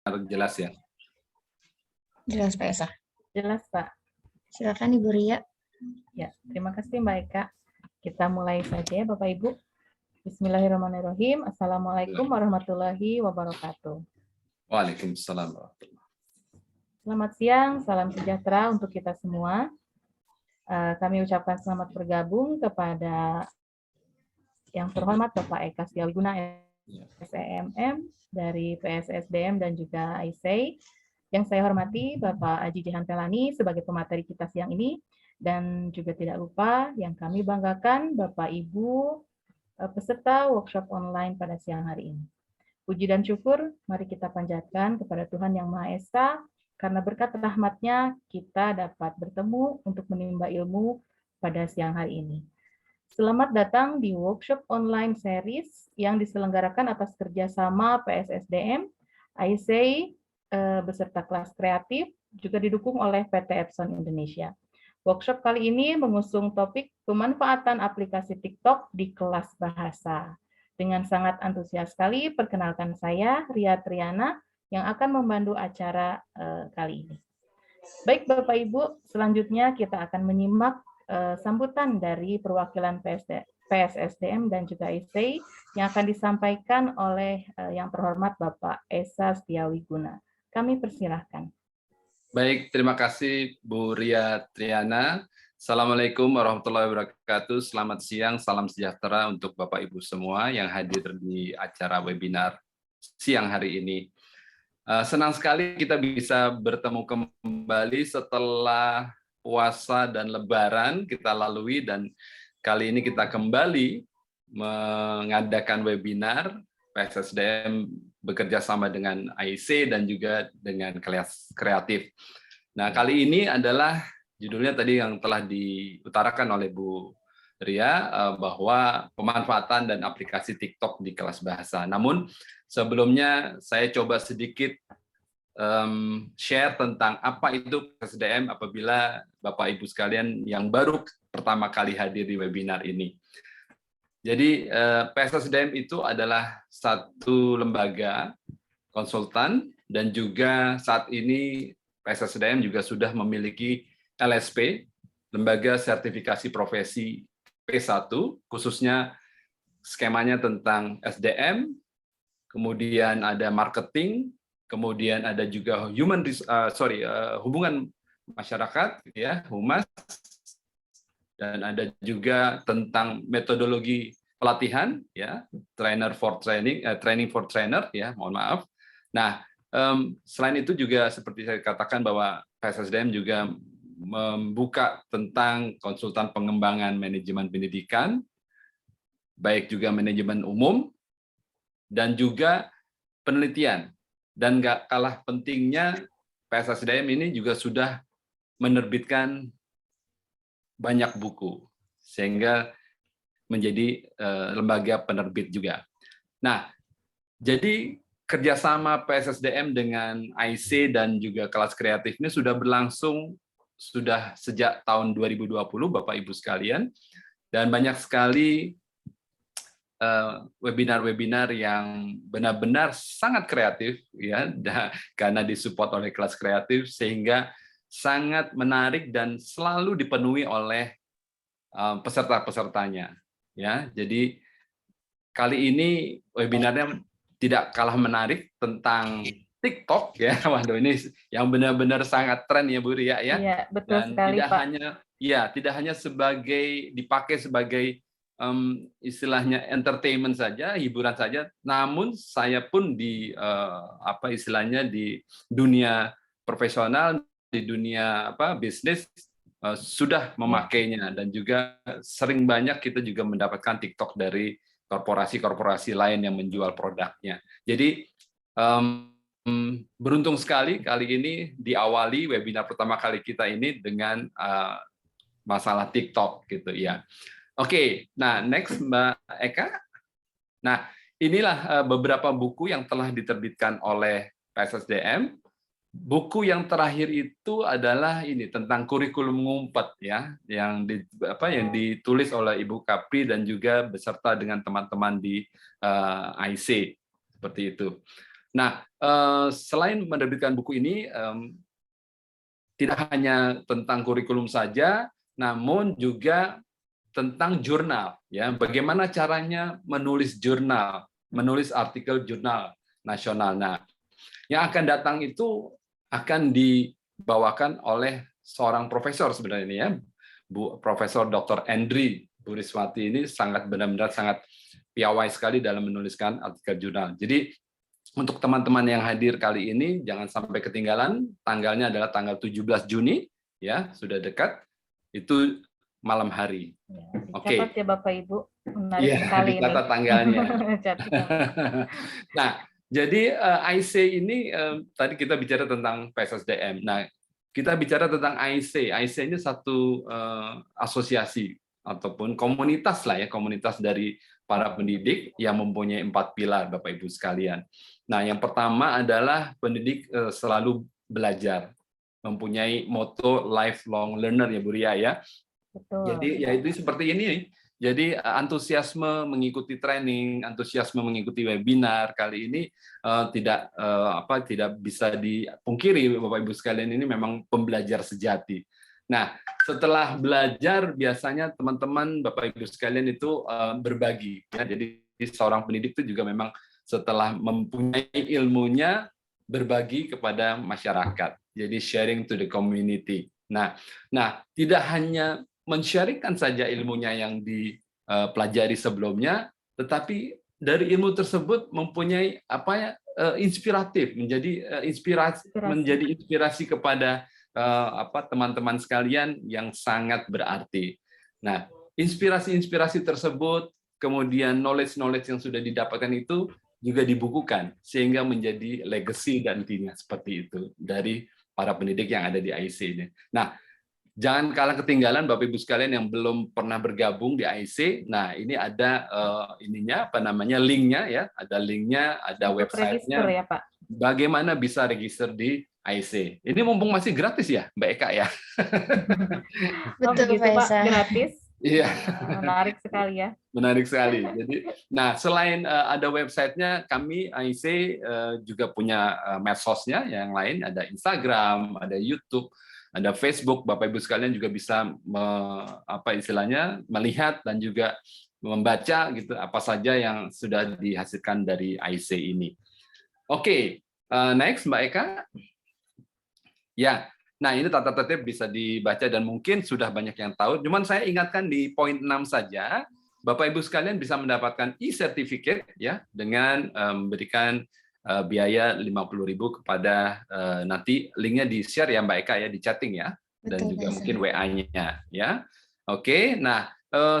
Jelas ya? Jelas Pak Esa. Jelas, Pak. Silakan Ibu Ria. Ya, terima kasih Mbak Eka. Kita mulai saja ya Bapak Ibu. Bismillahirrahmanirrahim. Assalamualaikum warahmatullahi wabarakatuh. Waalaikumsalam warahmatullahi. Selamat siang, salam sejahtera untuk kita semua. Kami ucapkan selamat bergabung kepada yang terhormat Bapak Eka Setiawiguna SEMM dari PSSDM dan juga IC. Yang saya hormati Bapak Aji Jehantelani sebagai pemateri kita siang ini, dan juga tidak lupa yang kami banggakan Bapak Ibu peserta workshop online pada siang hari ini. Puji dan syukur mari kita panjatkan kepada Tuhan Yang Maha Esa, karena berkat rahmat-Nya kita dapat bertemu untuk menimba ilmu pada siang hari ini. Selamat datang di workshop online series yang diselenggarakan atas kerjasama PSSDM, IC, beserta kelas kreatif, juga didukung oleh PT Epson Indonesia. Workshop kali ini mengusung topik pemanfaatan aplikasi TikTok di kelas bahasa. Dengan sangat antusias sekali, perkenalkan saya, Ria Triana, yang akan membantu acara kali ini. Baik Bapak Ibu, selanjutnya kita akan menyimak sambutan dari perwakilan PSSDM dan juga IC yang akan disampaikan oleh yang terhormat Bapak Esa Setiawiguna. Kami persilahkan. Baik, terima kasih Bu Ria Triana. Assalamualaikum warahmatullahi wabarakatuh. Selamat siang, salam sejahtera untuk Bapak Ibu semua yang hadir di acara webinar siang hari ini. Senang sekali kita bisa bertemu kembali setelah puasa dan lebaran kita lalui, dan kali ini kita kembali mengadakan webinar PSSDM bekerja sama dengan IC dan juga dengan kelas kreatif. Nah, kali ini adalah judulnya tadi yang telah diutarakan oleh Bu Ria, bahwa pemanfaatan dan aplikasi TikTok di kelas bahasa. Namun sebelumnya saya coba sedikit share tentang apa itu PSSDM apabila Bapak Ibu sekalian yang baru pertama kali hadir di webinar ini. Jadi PSSDM itu adalah satu lembaga konsultan, dan juga saat ini PSSDM juga sudah memiliki LSP, Lembaga Sertifikasi Profesi P1, khususnya skemanya tentang SDM, kemudian ada marketing, kemudian ada juga hubungan masyarakat, ya, humas, dan ada juga tentang metodologi pelatihan, ya, training for trainer, ya, mohon maaf. Nah, selain itu juga seperti saya katakan bahwa PSSDM juga membuka tentang konsultan pengembangan manajemen pendidikan, baik juga manajemen umum, dan juga penelitian. Dan nggak kalah pentingnya, PSSDM ini juga sudah menerbitkan banyak buku, sehingga menjadi lembaga penerbit juga. Nah, jadi kerjasama PSSDM dengan IC dan juga kelas kreatif ini sudah berlangsung sudah sejak tahun 2020, Bapak Ibu sekalian, dan banyak sekali webinar-webinar yang benar-benar sangat kreatif, ya, karena disupport oleh kelas kreatif, sehingga sangat menarik dan selalu dipenuhi oleh peserta-pesertanya, ya. Jadi kali ini webinarnya tidak kalah menarik tentang TikTok, ya. Waduh, ini yang benar-benar sangat tren ya Bu Ria, ya. Iya, betul dan sekali, tidak Pak. tidak hanya dipakai sebagai istilahnya entertainment saja, hiburan saja, namun saya pun di istilahnya di dunia profesional, di dunia bisnis sudah memakainya, dan juga sering banyak kita juga mendapatkan TikTok dari korporasi-korporasi lain yang menjual produknya. Jadi beruntung sekali kali ini diawali webinar pertama kali kita ini dengan masalah TikTok gitu ya. Oke, nah next Mbak Eka. Nah, inilah beberapa buku yang telah diterbitkan oleh PSSDM. Buku yang terakhir itu adalah ini tentang kurikulum ngumpet, ya, yang ditulis oleh Ibu Kapri dan juga beserta dengan teman-teman di IC, seperti itu. Nah, selain menerbitkan buku ini, tidak hanya tentang kurikulum saja, namun juga tentang jurnal. Ya, bagaimana caranya menulis jurnal, menulis artikel jurnal nasional. Nah, yang akan datang itu akan dibawakan oleh seorang profesor sebenarnya ini ya, Profesor Dr. Endri Buriswati ini sangat benar-benar sangat piawai sekali dalam menuliskan artikel jurnal. Jadi untuk teman-teman yang hadir kali ini jangan sampai ketinggalan, tanggalnya adalah tanggal 17 Juni ya, sudah dekat. Itu malam hari. Oke. Catat ya Bapak Ibu, menarik Iya, sekali ini. dicatat tanggalnya. Nah, jadi IC ini tadi kita bicara tentang PSSDM. Nah, kita bicara tentang IC. IC ini satu asosiasi ataupun komunitas lah ya, komunitas dari para pendidik yang mempunyai 4 pilar, Bapak Ibu sekalian. Nah, yang pertama adalah pendidik selalu belajar, mempunyai moto lifelong learner ya Bu Ria ya. Betul. Jadi ya itu seperti ini. Jadi antusiasme mengikuti training, antusiasme mengikuti webinar kali ini tidak bisa dipungkiri Bapak Ibu sekalian, ini memang pembelajar sejati. Nah, setelah belajar biasanya teman-teman Bapak Ibu sekalian itu berbagi ya. Jadi seorang pendidik itu juga memang setelah mempunyai ilmunya berbagi kepada masyarakat. Jadi sharing to the community. Nah, tidak hanya men-sharingkan saja ilmunya yang dipelajari sebelumnya, tetapi dari ilmu tersebut mempunyai inspiratif, menjadi inspirasi kepada teman-teman sekalian yang sangat berarti. Nah, inspirasi-inspirasi tersebut, kemudian knowledge yang sudah didapatkan itu juga dibukukan sehingga menjadi legacy dan intinya seperti itu dari para pendidik yang ada di IC ini. Nah, jangan kalah ketinggalan Bapak Ibu sekalian yang belum pernah bergabung di IC. Nah, ini ada linknya ya, ada linknya, ada websitenya. Ya, Pak. Bagaimana bisa register di IC? Ini mumpung masih gratis ya, Mbak Eka ya. Betul, Pak, Faisal. gratis. Iya. Menarik sekali ya. Menarik sekali. Jadi, nah selain ada websitenya, kami IC juga punya medsosnya yang lain, ada Instagram, ada YouTube, ada Facebook. Bapak Ibu sekalian juga bisa melihat dan juga membaca gitu apa saja yang sudah dihasilkan dari IC ini. Oke, next Mbak Eka. Ya. Nah, ini tata tertib bisa dibaca dan mungkin sudah banyak yang tahu. Cuman saya ingatkan di poin 6 saja, Bapak Ibu sekalian bisa mendapatkan e-certificate ya dengan memberikan biaya 50.000 kepada nanti linknya di-share ya Mbak Eka ya, di chatting ya, dan Betul, juga Faisal. mungkin WA-nya ya. Oke, nah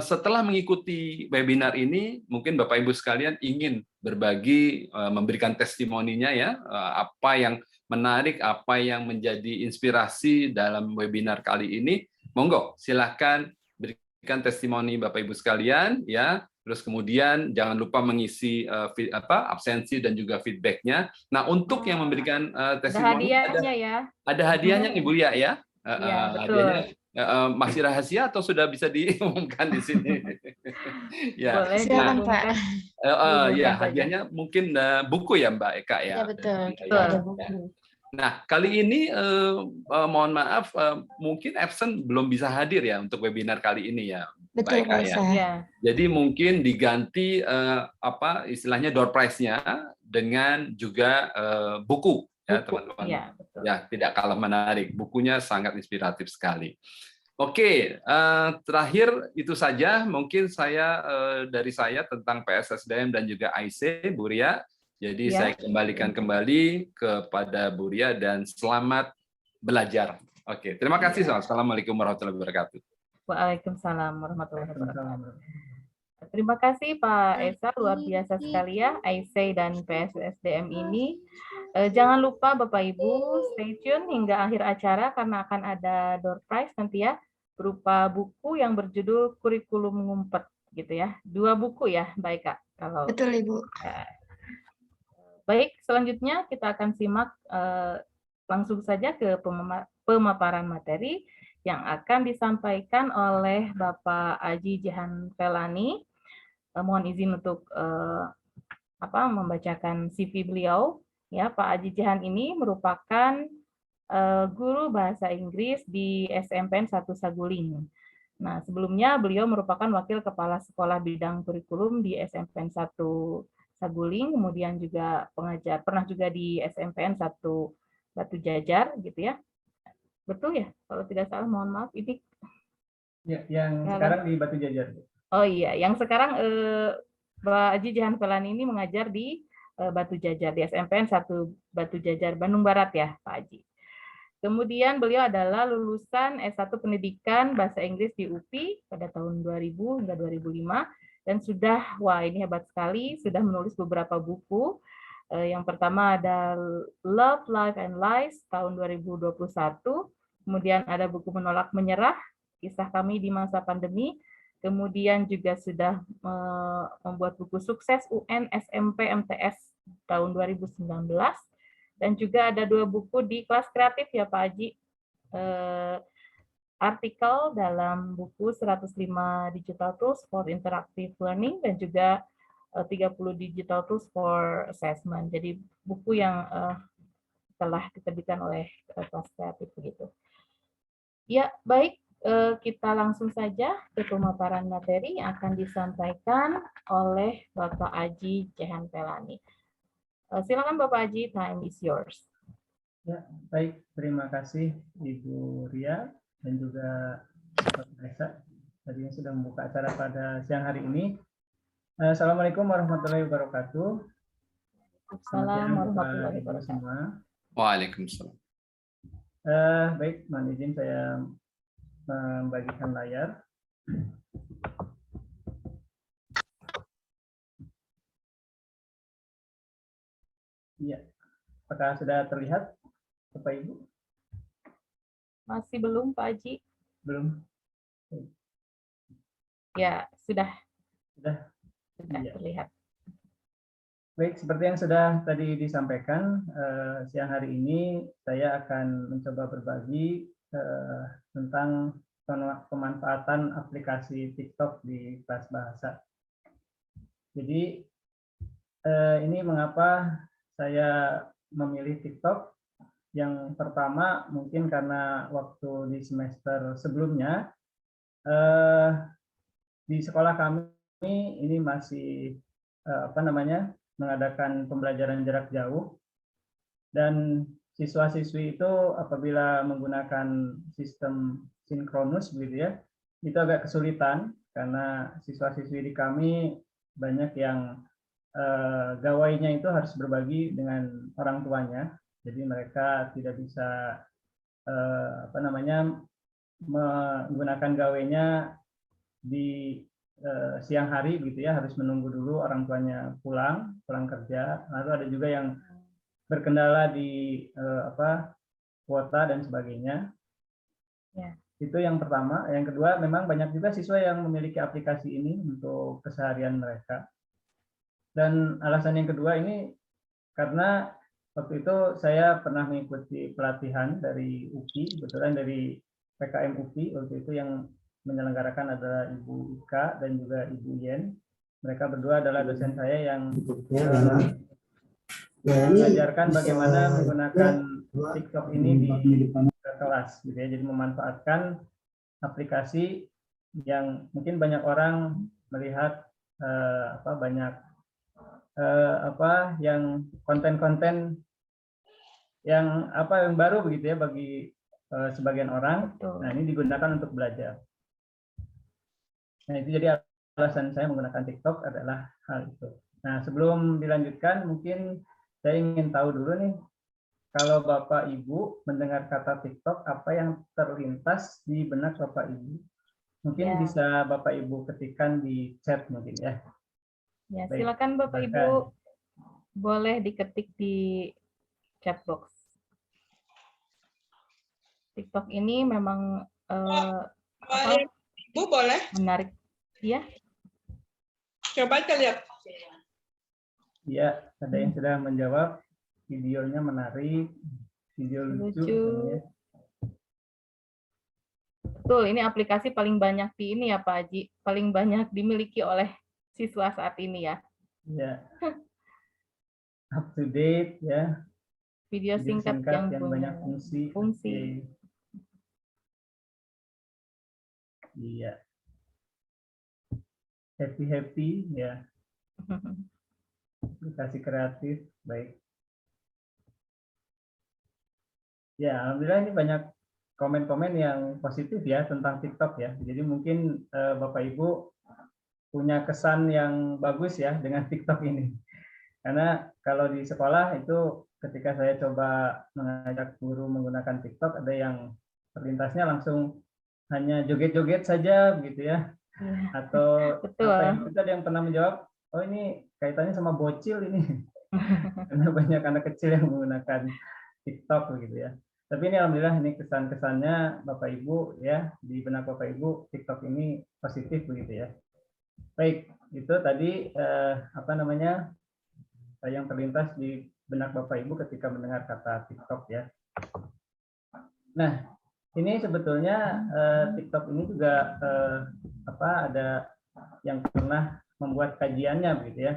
setelah mengikuti webinar ini, mungkin Bapak Ibu sekalian ingin berbagi, memberikan testimoninya ya, apa yang menarik, apa yang menjadi inspirasi dalam webinar kali ini, monggo silahkan berikan testimoni Bapak Ibu sekalian ya. Terus kemudian jangan lupa mengisi absensi dan juga feedbacknya. Nah, untuk yang memberikan testimoni ada hadiahnya Ibu Lia ya. Hadiahnya masih rahasia atau sudah bisa diumumkan di sini? Ya. Boleh, silakan Pak. Ya, hadiahnya mungkin buku ya Mbak Eka ya. Ya betul. Ya. Ada buku. Nah, kali ini mohon maaf mungkin absen belum bisa hadir ya untuk webinar kali ini ya, Betul, Mbak Eka Faisal. ya. Jadi mungkin diganti istilahnya door prize-nya dengan juga buku ya teman-teman. Ya, tidak kalah menarik. Bukunya sangat inspiratif sekali. Oke, terakhir itu saja mungkin dari saya tentang PSSDM dan juga IC, Bu Ria. Jadi saya kembalikan kembali kepada Bu Ria dan selamat belajar. Oke, terima kasih. Assalamualaikum warahmatullahi wabarakatuh. Waalaikumsalam warahmatullahi wabarakatuh. Terima kasih Pak Esa, luar biasa sekali ya IC dan PSSDM ini. Jangan lupa Bapak Ibu stay tune hingga akhir acara karena akan ada door prize nanti ya, berupa buku yang berjudul Kurikulum Ngumpet gitu ya. 2 buku ya, Mbak Eka. Betul Ibu. Baik, selanjutnya kita akan simak langsung saja ke pemaparan materi yang akan disampaikan oleh Bapak Aji Jehan Felani. Mohon izin untuk membacakan CV beliau. Ya, Pak Aji Jehan ini merupakan guru bahasa Inggris di SMPN 1 Saguling. Nah, sebelumnya beliau merupakan wakil kepala sekolah bidang kurikulum di SMPN 1 Saguling, kemudian juga pengajar, pernah juga di SMPN 1 Batu Jajar, gitu ya. Betul ya? Kalau tidak salah, mohon maaf. Ini Ya, yang sekarang di Batu Jajar. Oh iya, yang sekarang Pak Aji Jehan Pelani ini mengajar di Batu Jajar, di SMPN 1 Batu Jajar, Bandung Barat ya, Pak Aji. Kemudian beliau adalah lulusan S1 Pendidikan Bahasa Inggris di UPI pada tahun 2000 hingga 2005 dan sudah, wah ini hebat sekali, sudah menulis beberapa buku. Yang pertama ada Love, Life, and Lies tahun 2021, kemudian ada buku Menolak Menyerah, kisah kami di masa pandemi, kemudian juga sudah membuat buku Sukses UN SMP MTS tahun 2019, dan juga ada 2 buku di kelas kreatif ya Pak Haji. Artikel dalam buku 105 Digital Tools for Interactive Learning dan juga 30 Digital Tools for Assessment. Jadi buku yang telah diterbitkan oleh kelas kreatif begitu. Ya, baik, kita langsung saja ke pemaparan materi yang akan disampaikan oleh Bapak Aji Jehan Pelani. Silakan Bapak Aji, time is yours. Ya, baik. Terima kasih Ibu Ria dan juga Pak Reza tadi yang sudah membuka acara pada siang hari ini. Assalamualaikum warahmatullahi wabarakatuh. Assalamualaikum warahmatullahi wabarakatuh. Semua. Waalaikumsalam. Baik, mohon izin saya membagikan layar. Iya, apakah sudah terlihat, Bapak Ibu? Masih belum, Pak Haji? Belum. Ya, sudah. Sudah Ya. Terlihat. Baik, seperti yang sudah tadi disampaikan, siang hari ini saya akan mencoba berbagi tentang pemanfaatan aplikasi TikTok di kelas bahasa. Jadi, ini mengapa saya memilih TikTok. Yang pertama mungkin karena waktu di semester sebelumnya di sekolah kami ini masih mengadakan pembelajaran jarak jauh, dan siswa-siswi itu apabila menggunakan sistem sinkronus begitu ya, itu agak kesulitan karena siswa-siswi di kami banyak yang gawainya itu harus berbagi dengan orang tuanya, jadi mereka tidak bisa menggunakan gawainya di siang hari gitu ya, harus menunggu dulu orang tuanya pulang kerja. Lalu ada juga yang berkendala di kuota dan sebagainya. Ya. Itu yang pertama. Yang kedua, memang banyak juga siswa yang memiliki aplikasi ini untuk keseharian mereka. Dan alasan yang kedua ini karena waktu itu saya pernah mengikuti pelatihan dari UPI, kebetulan dari PKM UPI waktu itu yang menyelenggarakan adalah Ibu Ika dan juga Ibu Yen. Mereka berdua adalah dosen saya yang mengajarkan bagaimana menggunakan TikTok ini di kelas, gitu ya. Jadi memanfaatkan aplikasi yang mungkin banyak orang melihat yang konten-konten yang baru begitu ya bagi sebagian orang. Nah, ini digunakan untuk belajar. Nah, itu jadi alasan saya menggunakan TikTok adalah hal itu. Nah, sebelum dilanjutkan, mungkin saya ingin tahu dulu nih, kalau Bapak Ibu mendengar kata TikTok, apa yang terlintas di benak Bapak Ibu? Mungkin bisa Bapak Ibu ketikkan di chat mungkin ya. Ya, silakan Bapak Ibu, boleh diketik di chat box. TikTok ini memang Ibu boleh? Menarik. Ya. Coba kita lihat. Iya, ada yang sudah menjawab. Videonya menarik, video lucu. Betul, ini aplikasi paling banyak di ini ya Pak Haji, paling banyak dimiliki oleh siswa saat ini ya. Iya. up to date ya. Video Video singkat singkat yang yang punya banyak fungsi. fungsi. Oke. Iya. Happy ya. Aplikasi kreatif, baik. Ya, alhamdulillah ini banyak komen-komen yang positif ya tentang TikTok ya. Jadi mungkin Bapak Ibu punya kesan yang bagus ya dengan TikTok ini. Karena kalau di sekolah itu ketika saya coba mengajak guru menggunakan TikTok, ada yang terlintasnya langsung hanya joget-joget saja begitu ya. Atau Betul. apa yang itu ada yang pernah menjawab, oh ini kaitannya sama bocil ini. Karena banyak anak kecil yang menggunakan TikTok begitu ya. Tapi ini alhamdulillah ini kesan-kesannya Bapak Ibu ya, di benak Bapak Ibu TikTok ini positif begitu ya. Baik, itu tadi apa namanya yang terlintas di benak Bapak Ibu ketika mendengar kata TikTok ya. Nah, ini sebetulnya TikTok ini juga apa ada yang pernah membuat kajiannya begitu ya.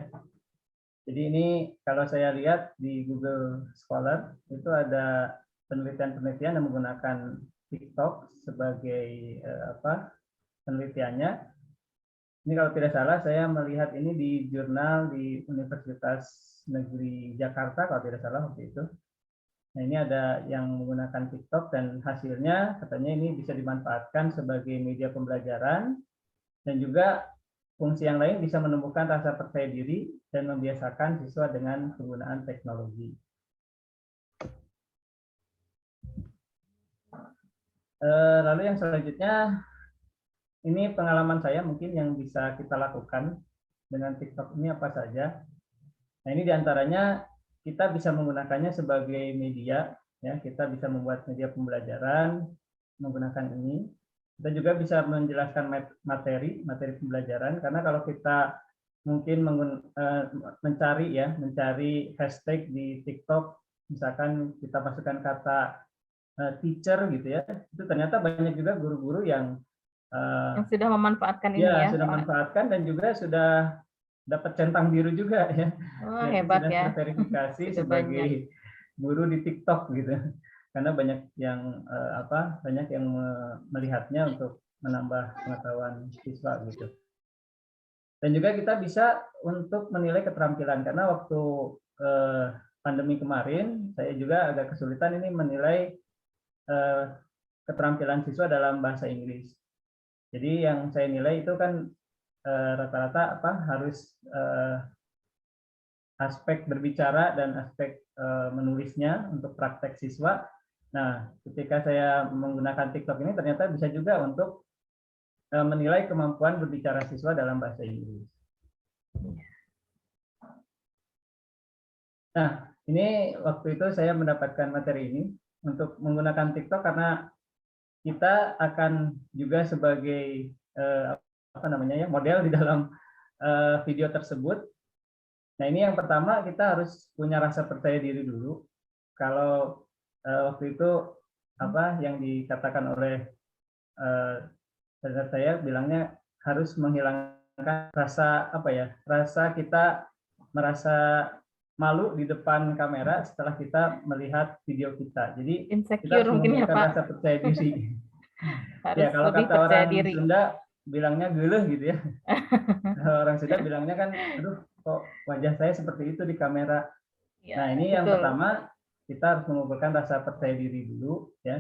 Jadi ini kalau saya lihat di Google Scholar itu ada penelitian-penelitian yang menggunakan TikTok sebagai apa penelitiannya. Ini kalau tidak salah saya melihat ini di jurnal di Universitas Negeri Jakarta kalau tidak salah waktu itu. Nah ini ada yang menggunakan TikTok dan hasilnya katanya ini bisa dimanfaatkan sebagai media pembelajaran dan juga fungsi yang lain bisa menumbuhkan rasa percaya diri dan membiasakan siswa dengan penggunaan teknologi. Lalu yang selanjutnya, ini pengalaman saya mungkin yang bisa kita lakukan dengan TikTok ini apa saja. Nah ini diantaranya kita bisa menggunakannya sebagai media, ya kita bisa membuat media pembelajaran menggunakan ini. Kita juga bisa menjelaskan materi pembelajaran karena kalau kita mungkin mencari hashtag di TikTok, misalkan kita masukkan kata teacher gitu ya, itu ternyata banyak juga guru-guru yang sudah memanfaatkan ini ya. Sudah memanfaatkan dan juga sudah dapat centang biru juga ya. Oh, hebat sudah ya. Terverifikasi sebagai guru di TikTok gitu. Karena banyak yang banyak yang melihatnya untuk menambah pengetahuan siswa gitu. Dan juga kita bisa untuk menilai keterampilan karena waktu pandemi kemarin saya juga agak kesulitan ini menilai keterampilan siswa dalam bahasa Inggris. Jadi yang saya nilai itu kan rata-rata harus aspek berbicara dan aspek menulisnya untuk praktek siswa. Nah, ketika saya menggunakan TikTok ini ternyata bisa juga untuk menilai kemampuan berbicara siswa dalam bahasa Inggris. Nah, ini waktu itu saya mendapatkan materi ini untuk menggunakan TikTok karena kita akan juga sebagai model di dalam video tersebut. Nah, ini yang pertama kita harus punya rasa percaya diri dulu. Kalau waktu itu yang dikatakan oleh saya bilangnya harus menghilangkan rasa rasa kita merasa malu di depan kamera setelah kita melihat video kita. Jadi insecure kita harus mungkin ya, Pak. rasa percaya diri. Harus ya kalau lebih kata percaya orang diri. Sunda bilangnya geuleuh gitu ya. Orang Sunda bilangnya kan, aduh kok wajah saya seperti itu di kamera. Ya, nah ini betul. Yang pertama kita harus mengumpulkan rasa percaya diri dulu ya.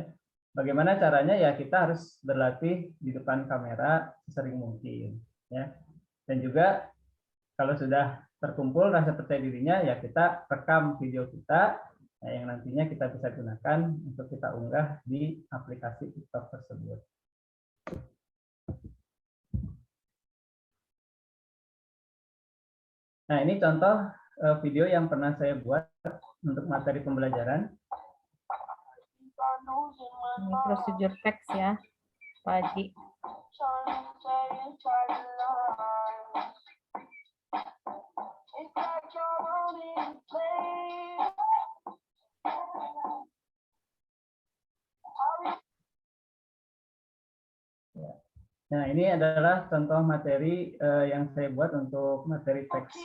Bagaimana caranya ya kita harus berlatih di depan kamera sesering mungkin ya. Dan juga kalau sudah terkumpul rasa percaya dirinya ya kita rekam video kita yang nantinya kita bisa gunakan untuk kita unggah di aplikasi TikTok tersebut. Nah, ini contoh video yang pernah saya buat untuk materi pembelajaran. Ini prosedur teks ya, Pak Haji. Nah, ini adalah contoh materi yang saya buat untuk materi teks.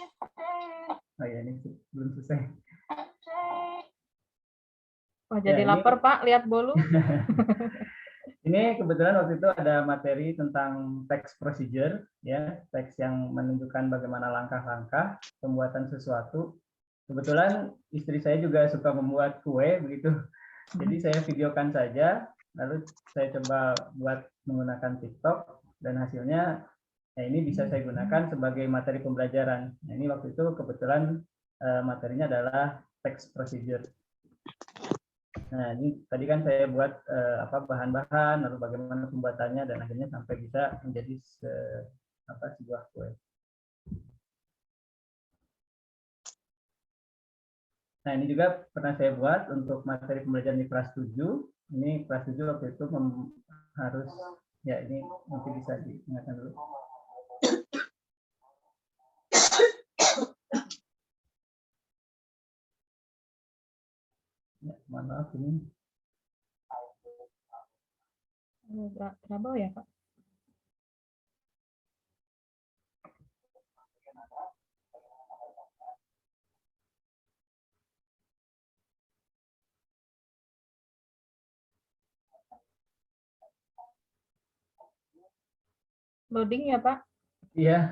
Oh ya, ini belum selesai. Wah, Ya, jadi ini- lapar, Pak, lihat bolu. Ini kebetulan waktu itu ada materi tentang text procedure, ya, teks yang menunjukkan bagaimana langkah-langkah pembuatan sesuatu. Kebetulan istri saya juga suka membuat kue, begitu. Jadi saya videokan saja, lalu saya coba buat menggunakan TikTok, dan hasilnya, ya ini bisa saya gunakan sebagai materi pembelajaran. Nah, ini waktu itu kebetulan materinya adalah text procedure. Nah, ini tadi kan saya buat bahan-bahan, lalu bagaimana pembuatannya, dan akhirnya sampai bisa menjadi sebuah kue. Nah, ini juga pernah saya buat untuk materi pembelajaran di kelas 7. Ini kelas 7 waktu itu harus, ya ini mungkin bisa diingatkan dulu. Ya, mohon maaf ini. Trouble ya, Pak? Loading ya, Pak? Iya.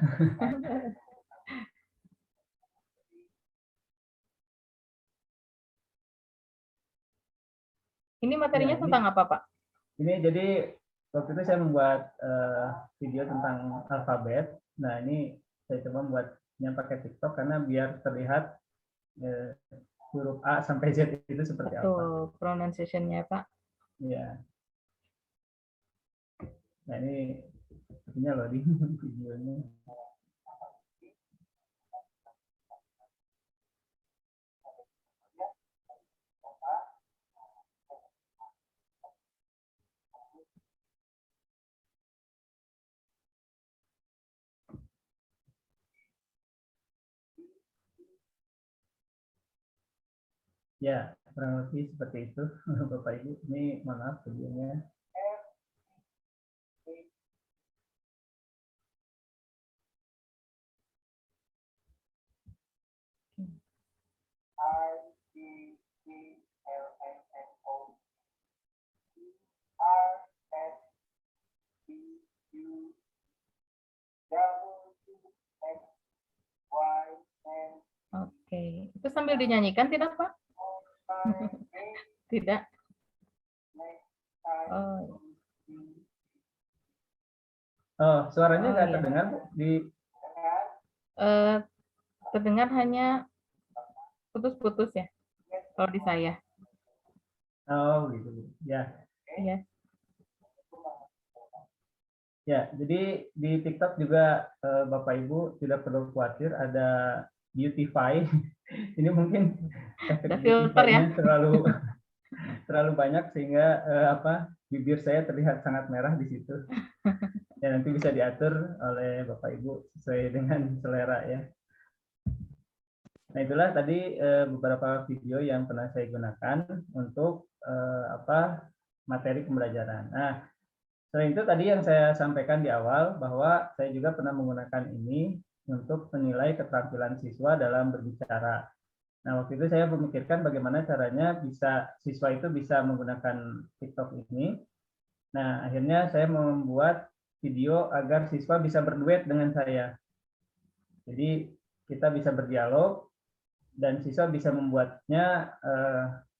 Ini materinya Ya, ini- tentang apa, Pak? Ini jadi waktu itu saya membuat video tentang alfabet. Nah, ini saya coba membuatnya pakai TikTok karena biar terlihat huruf A sampai Z itu seperti apa. Betul, pronunciation-nya, Pak. Ya. Nah, ini sepertinya loading videonya. Ya, kurang lebih seperti itu, Bapak Ibu. Ini mohon maaf videonya. Oke, itu sambil dinyanyikan tidak, Pak? Tidak. Oh, Oh, suaranya Oh, nggak iya. terdengar, Bu? Terdengar hanya putus-putus ya, kalau di saya. Oh, gitu. Ya. Iya. Ya, jadi di TikTok juga Bapak Ibu tidak perlu khawatir ada beautify. Ini mungkin efek Ada filter ya. beautify-nya terlalu banyak sehingga bibir saya terlihat sangat merah di situ. Ya, nanti bisa diatur oleh Bapak Ibu sesuai dengan selera ya. Nah, itulah tadi beberapa video yang pernah saya gunakan untuk materi pembelajaran. Nah, selain itu tadi yang saya sampaikan di awal bahwa saya juga pernah menggunakan ini untuk menilai keterampilan siswa dalam berbicara. Nah, waktu itu saya memikirkan bagaimana caranya siswa itu bisa menggunakan TikTok ini. Nah, akhirnya saya membuat video agar siswa bisa berduet dengan saya. Jadi kita bisa berdialog dan siswa bisa membuatnya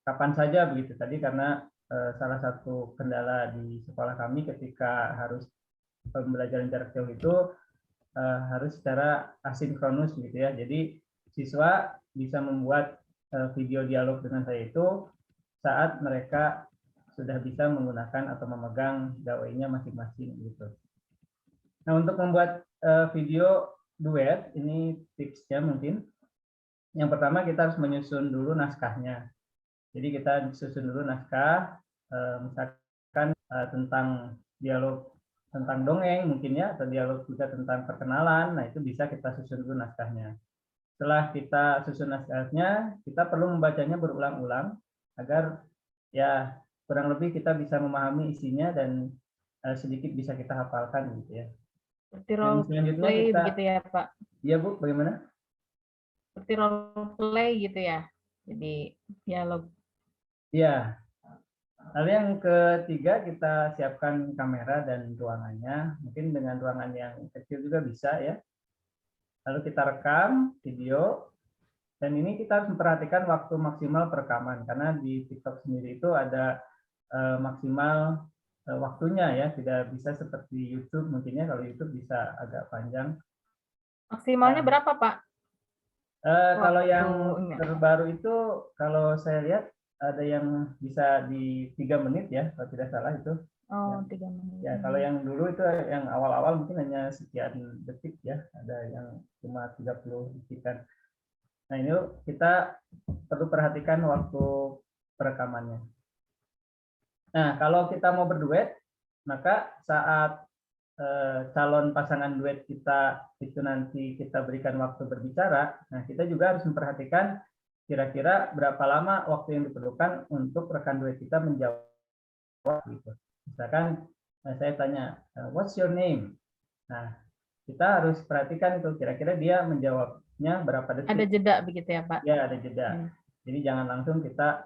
kapan saja begitu. Tadi karena salah satu kendala di sekolah kami ketika harus pembelajaran jarak jauh itu harus secara asinkronus gitu ya. Jadi siswa bisa membuat video dialog dengan saya itu saat mereka sudah bisa menggunakan atau memegang gawainya masing-masing gitu. Nah, untuk membuat video duet ini tipsnya mungkin. Yang pertama kita harus menyusun dulu naskahnya. Jadi kita susun dulu naskah, misalkan tentang dialog tentang dongeng mungkin ya, atau dialog juga tentang perkenalan. Nah, itu bisa kita susun dulu naskahnya. Setelah kita susun naskahnya, kita perlu membacanya berulang-ulang agar ya kurang lebih kita bisa memahami isinya dan sedikit bisa kita hafalkan gitu ya. Seperti role play begitu ya, Pak? Iya, Bu, bagaimana? Seperti role play gitu ya. Jadi dialog Iya. Lalu yang ketiga kita siapkan kamera dan ruangannya. Mungkin dengan ruangan yang kecil juga bisa ya. Lalu kita rekam video. Dan ini kita harus memperhatikan waktu maksimal perekaman karena di TikTok sendiri itu ada maksimal waktunya ya, tidak bisa seperti YouTube mungkinnya. Kalau YouTube bisa agak panjang. Maksimalnya Nah, berapa, Pak? kalau yang Waktunya. terbaru itu kalau saya lihat ada yang bisa di 3 menit ya, kalau tidak salah itu. Oh, Ya. 3 menit. Ya, kalau yang dulu itu yang awal-awal mungkin hanya sekian detik ya, ada yang cuma 30 detikan. Nah, ini kita perlu perhatikan waktu perekamannya. Nah, kalau kita mau berduet, maka saat calon pasangan duet kita itu nanti kita berikan waktu berbicara, nah kita juga harus memperhatikan kira-kira berapa lama waktu yang diperlukan untuk rekan duet kita menjawab gitu. Misalkan saya tanya, what's your name? Nah, kita harus perhatikan itu kira-kira dia menjawabnya berapa detik. Ada jeda begitu ya, Pak? Ya, ada jeda. Jadi jangan langsung kita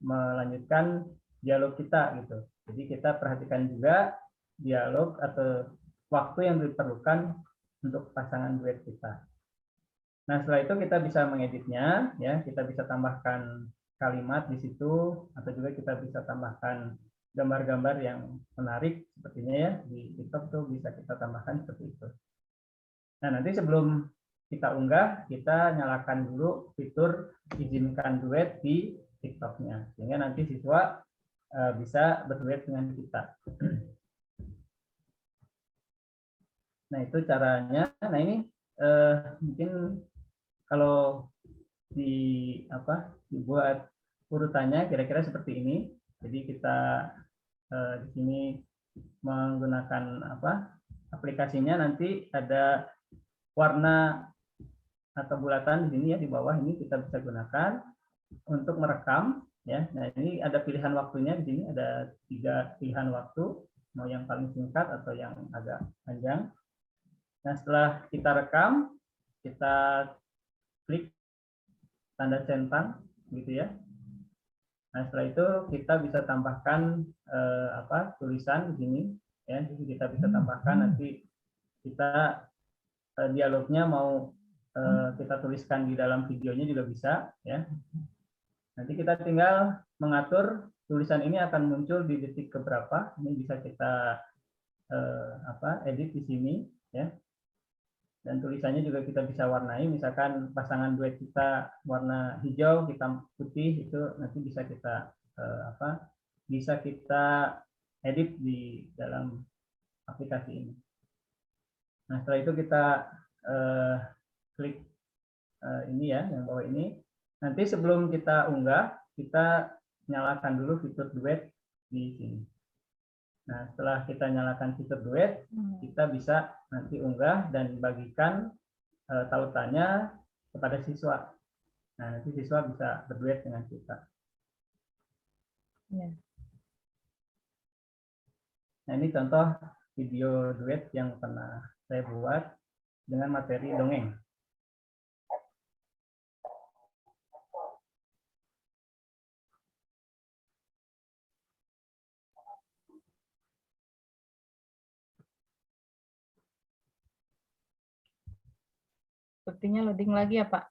melanjutkan dialog kita gitu. Jadi kita perhatikan juga dialog atau waktu yang diperlukan untuk pasangan duet kita. Nah, setelah itu kita bisa mengeditnya ya, kita bisa tambahkan kalimat di situ atau juga kita bisa tambahkan gambar-gambar yang menarik sepertinya ya, di TikTok tuh bisa kita tambahkan seperti itu. Nah, nanti sebelum kita unggah, kita nyalakan dulu fitur izinkan duet di TikTok-nya, sehingga nanti siswa bisa berduet dengan kita. Nah, itu caranya. Nah, ini mungkin kalau dibuat urutannya kira-kira seperti ini. Jadi kita di sini menggunakan aplikasinya, nanti ada warna atau bulatan di sini ya, di bawah ini kita bisa gunakan untuk merekam ya. Nah, ini ada pilihan waktunya, di sini ada 3 pilihan waktu, mau yang paling singkat atau yang agak panjang. Nah, setelah kita rekam, kita klik tanda centang gitu ya. Nah, setelah itu kita bisa tambahkan tulisan di sini ya. Jadi kita bisa tambahkan nanti kita dialognya mau kita tuliskan di dalam videonya juga bisa ya. Nanti kita tinggal mengatur tulisan ini akan muncul di detik keberapa. Ini bisa kita edit di sini ya. Dan tulisannya juga kita bisa warnai, misalkan pasangan duet kita warna hijau, hitam putih, itu nanti bisa kita bisa kita edit di dalam aplikasi ini. Nah, setelah itu kita klik ini ya, yang bawah ini. Nanti sebelum kita unggah, kita nyalakan dulu fitur duet di sini. Nah, setelah kita nyalakan fitur duet, kita bisa nanti unggah dan bagikan tautannya kepada siswa. Nah, nanti siswa bisa berduet dengan kita. Ya. Nah, ini contoh video duet yang pernah saya buat dengan materi dongeng. Sepertinya loading lagi ya, Pak.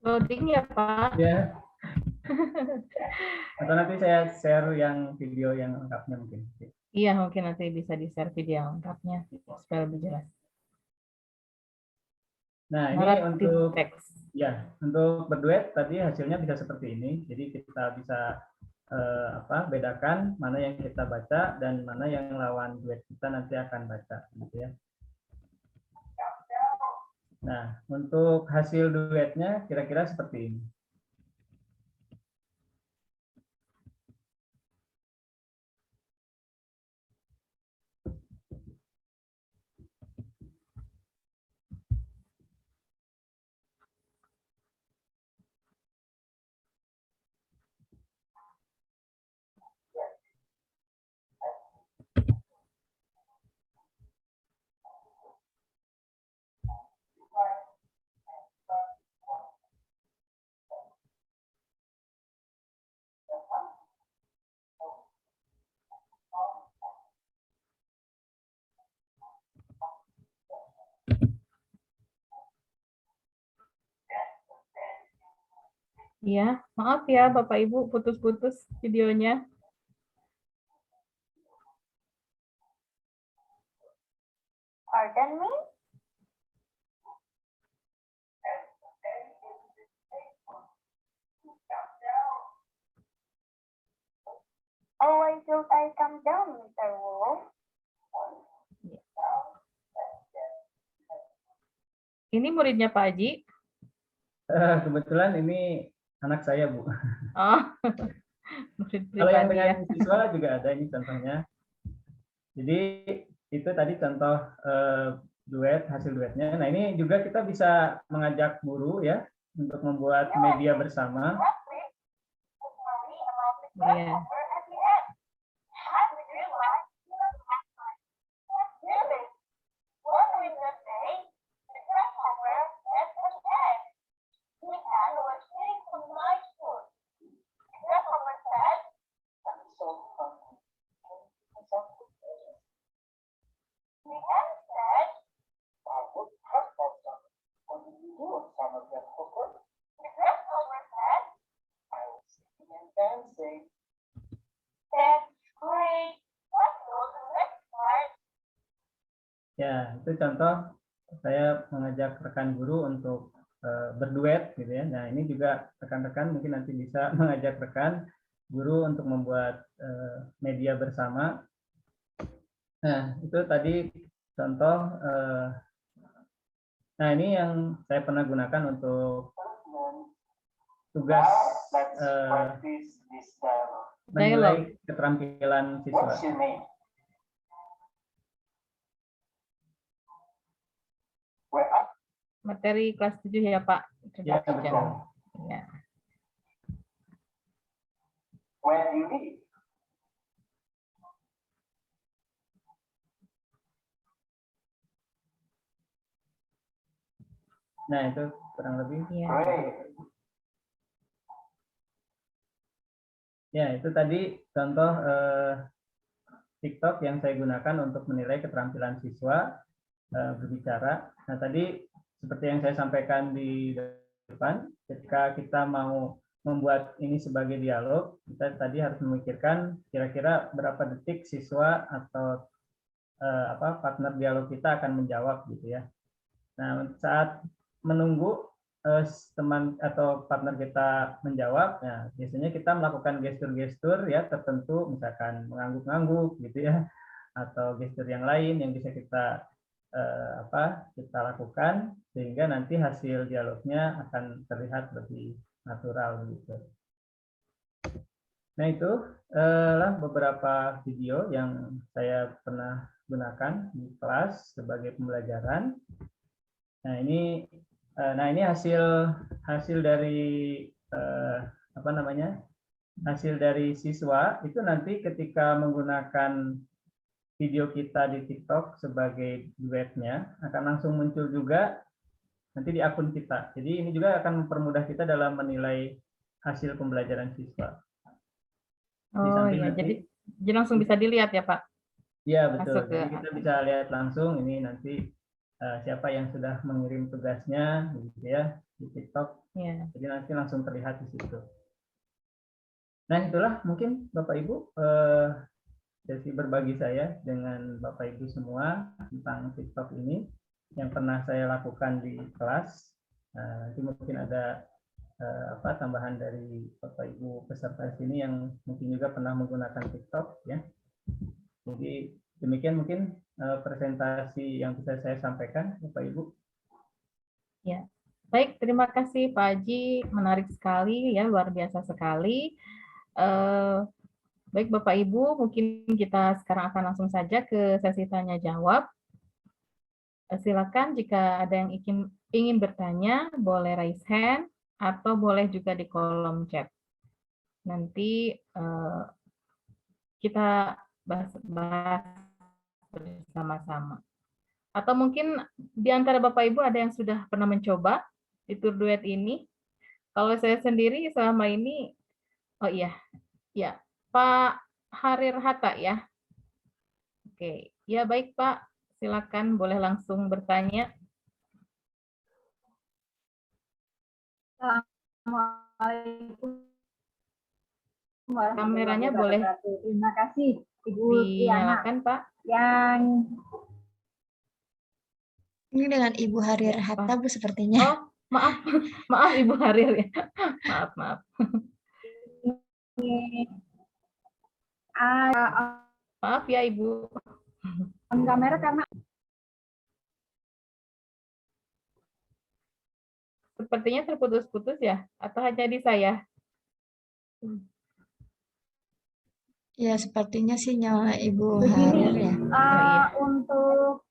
Loading ya, Pak. Ya. Atau nanti saya share yang video yang lengkapnya mungkin. Iya, mungkin nanti bisa di-share video lengkapnya supaya lebih jelas. Nah, ini Naratif untuk teks. ya, untuk berduet tadi hasilnya bisa seperti ini. Jadi kita bisa bedakan mana yang kita baca dan mana yang lawan duet kita nanti akan baca, gitu ya. Nah, untuk hasil duetnya kira-kira seperti ini. Iya, maaf ya Bapak Ibu putus-putus videonya. Pardon me? Oh, why don't I come down, Mr. Wolf? Ini muridnya Pak Haji. Kebetulan ini anak saya, Bu. Oh, murid Kalau yang pribadi ya. dengan siswa juga ada ini contohnya. Jadi itu tadi contoh duet, hasil duetnya. Nah, ini juga kita bisa mengajak guru ya untuk membuat media bersama. Iya. Ya, itu contoh saya mengajak rekan guru untuk berduet gitu ya. Nah, ini juga rekan-rekan mungkin nanti bisa mengajak rekan guru untuk membuat media bersama. Nah, itu tadi contoh. Nah, ini yang saya pernah gunakan untuk tugas menilai keterampilan siswa. Materi kelas 7 ya Pak. Ya, betul. Ya. Nah, itu kurang lebih. Ya. Ya, itu tadi contoh TikTok yang saya gunakan untuk menilai keterampilan siswa berbicara. Nah, tadi seperti yang saya sampaikan di depan, ketika kita mau membuat ini sebagai dialog, kita tadi harus memikirkan kira-kira berapa detik siswa atau partner dialog kita akan menjawab gitu ya. Nah, saat menunggu teman atau partner kita menjawab, ya biasanya kita melakukan gestur-gestur ya tertentu, misalkan mengangguk-angguk gitu ya, atau gestur yang lain yang bisa kita kita lakukan sehingga nanti hasil dialognya akan terlihat lebih natural gitu. Nah, itu lah beberapa video yang saya pernah gunakan di kelas sebagai pembelajaran. Nah, ini hasil dari hasil dari siswa itu nanti ketika menggunakan video kita di TikTok sebagai duetnya akan langsung muncul juga nanti di akun kita. Jadi ini juga akan mempermudah kita dalam menilai hasil pembelajaran siswa. Oh iya, jadi langsung bisa dilihat ya Pak? Iya betul. Masuk ke Jadi kita bisa lihat langsung ini nanti siapa yang sudah mengirim tugasnya gitu ya di TikTok. Ya. Jadi nanti langsung terlihat di situ. Nah, itulah mungkin Bapak Ibu sesi berbagi saya dengan Bapak Ibu semua tentang TikTok ini yang pernah saya lakukan di kelas. Nanti mungkin ada tambahan dari Bapak Ibu peserta sini yang mungkin juga pernah menggunakan TikTok ya. Jadi demikian mungkin presentasi yang bisa saya sampaikan Bapak Ibu. Ya. Baik, terima kasih Pak Haji, menarik sekali ya, luar biasa sekali. Baik Bapak Ibu, mungkin kita sekarang akan langsung saja ke sesi tanya jawab. Silakan jika ada yang ingin bertanya, boleh raise hand atau boleh juga di kolom chat. Nanti kita bahas bersama-sama. Atau mungkin di antara Bapak Ibu ada yang sudah pernah mencoba fitur duet ini. Kalau saya sendiri selama ini, oh iya, ya Pak Harir Hatta ya. Oke, ya baik Pak, silakan boleh langsung bertanya. Assalamualaikum. Kameranya boleh Terima kasih Ibu Tiana dinyalakan Pak. yang Ini dengan Ibu Harir Hatta, Bu, sepertinya. Oh, maaf, maaf Ibu Harir ya. Maaf. Maaf ya Ibu. on kamera karena Sepertinya terputus-putus ya, atau hanya di saya? Ya, sepertinya sih nyala Ibu begini, Harir ya. iya. untuk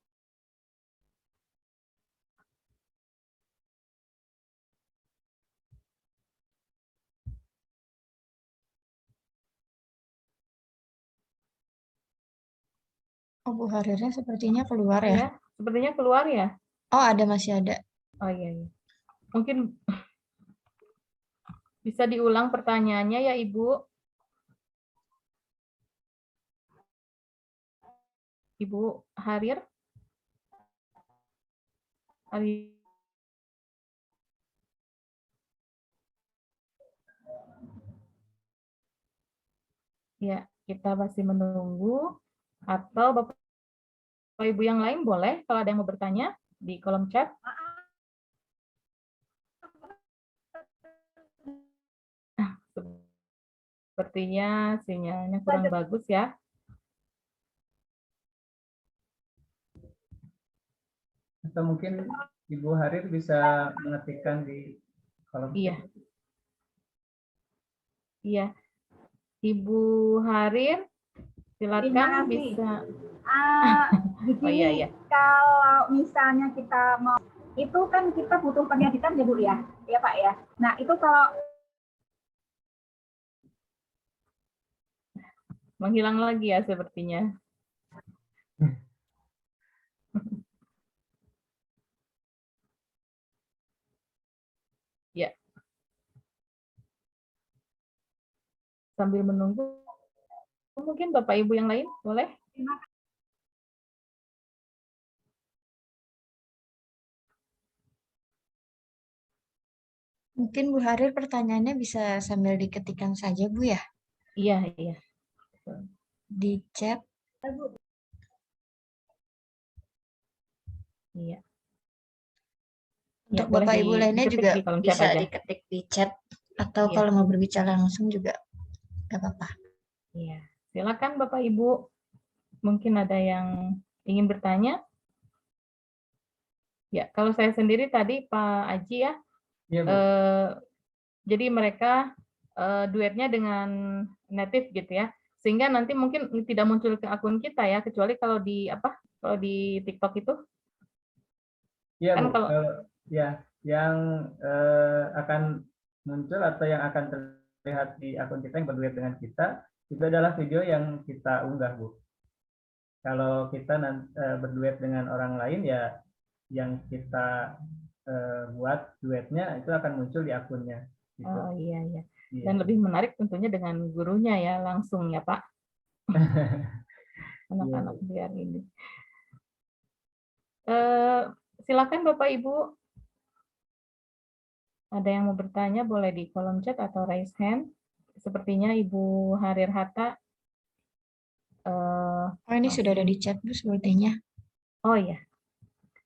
Oh, Bu Harirnya sepertinya keluar Ya, ya. sepertinya keluar ya. Oh, masih ada. Oh iya. Mungkin bisa diulang pertanyaannya ya Ibu. Ibu Harir. Ya, kita masih menunggu. Atau Bapak Ibu yang lain boleh kalau ada yang mau bertanya di kolom chat. Sepertinya sinyalnya kurang bagus ya. Atau mungkin Ibu Harir bisa mengetikkan di kolom Iya. chat. Iya. Ibu Harir, silakan bisa. begini, Oh iya. kalau misalnya kita mau, itu kan kita butuh pengeditan ya Bu ya, ya Pak ya. Nah itu kalau Menghilang lagi ya sepertinya. Ya. Sambil menunggu, mungkin Bapak Ibu yang lain boleh? Mungkin Bu Harir pertanyaannya bisa sambil diketikkan saja, Bu ya. Iya. Di chat. Iya. Untuk Ya, boleh Bapak Ibu lainnya diketik juga di kolom chat bisa aja. diketik di chat. Atau Iya. kalau mau berbicara langsung juga nggak apa-apa. Iya. Silakan Bapak Ibu. Mungkin ada yang ingin bertanya? Ya, kalau saya sendiri tadi Pak Aji ya, Iya, Bu. jadi mereka duetnya dengan native gitu ya, sehingga nanti mungkin tidak muncul ke akun kita ya, kecuali kalau di kalau di TikTok itu. Iya, Kan Bu. kalau Ya, yang akan muncul atau yang akan terlihat di akun kita yang berduet dengan kita, itu adalah video yang kita unggah, Bu. Kalau kita berduet dengan orang lain, ya yang kita buat duetnya itu akan muncul di akunnya. Gitu. oh iya. Iya. Dan lebih menarik tentunya dengan gurunya ya, langsung ya Pak. Anak-anak biar ini. Silakan Bapak Ibu. Ada yang mau bertanya boleh di kolom chat atau raise hand. Sepertinya Ibu Harir Hatta. Oh, ini sudah ada di chat, Bu, sepertinya. Oh iya,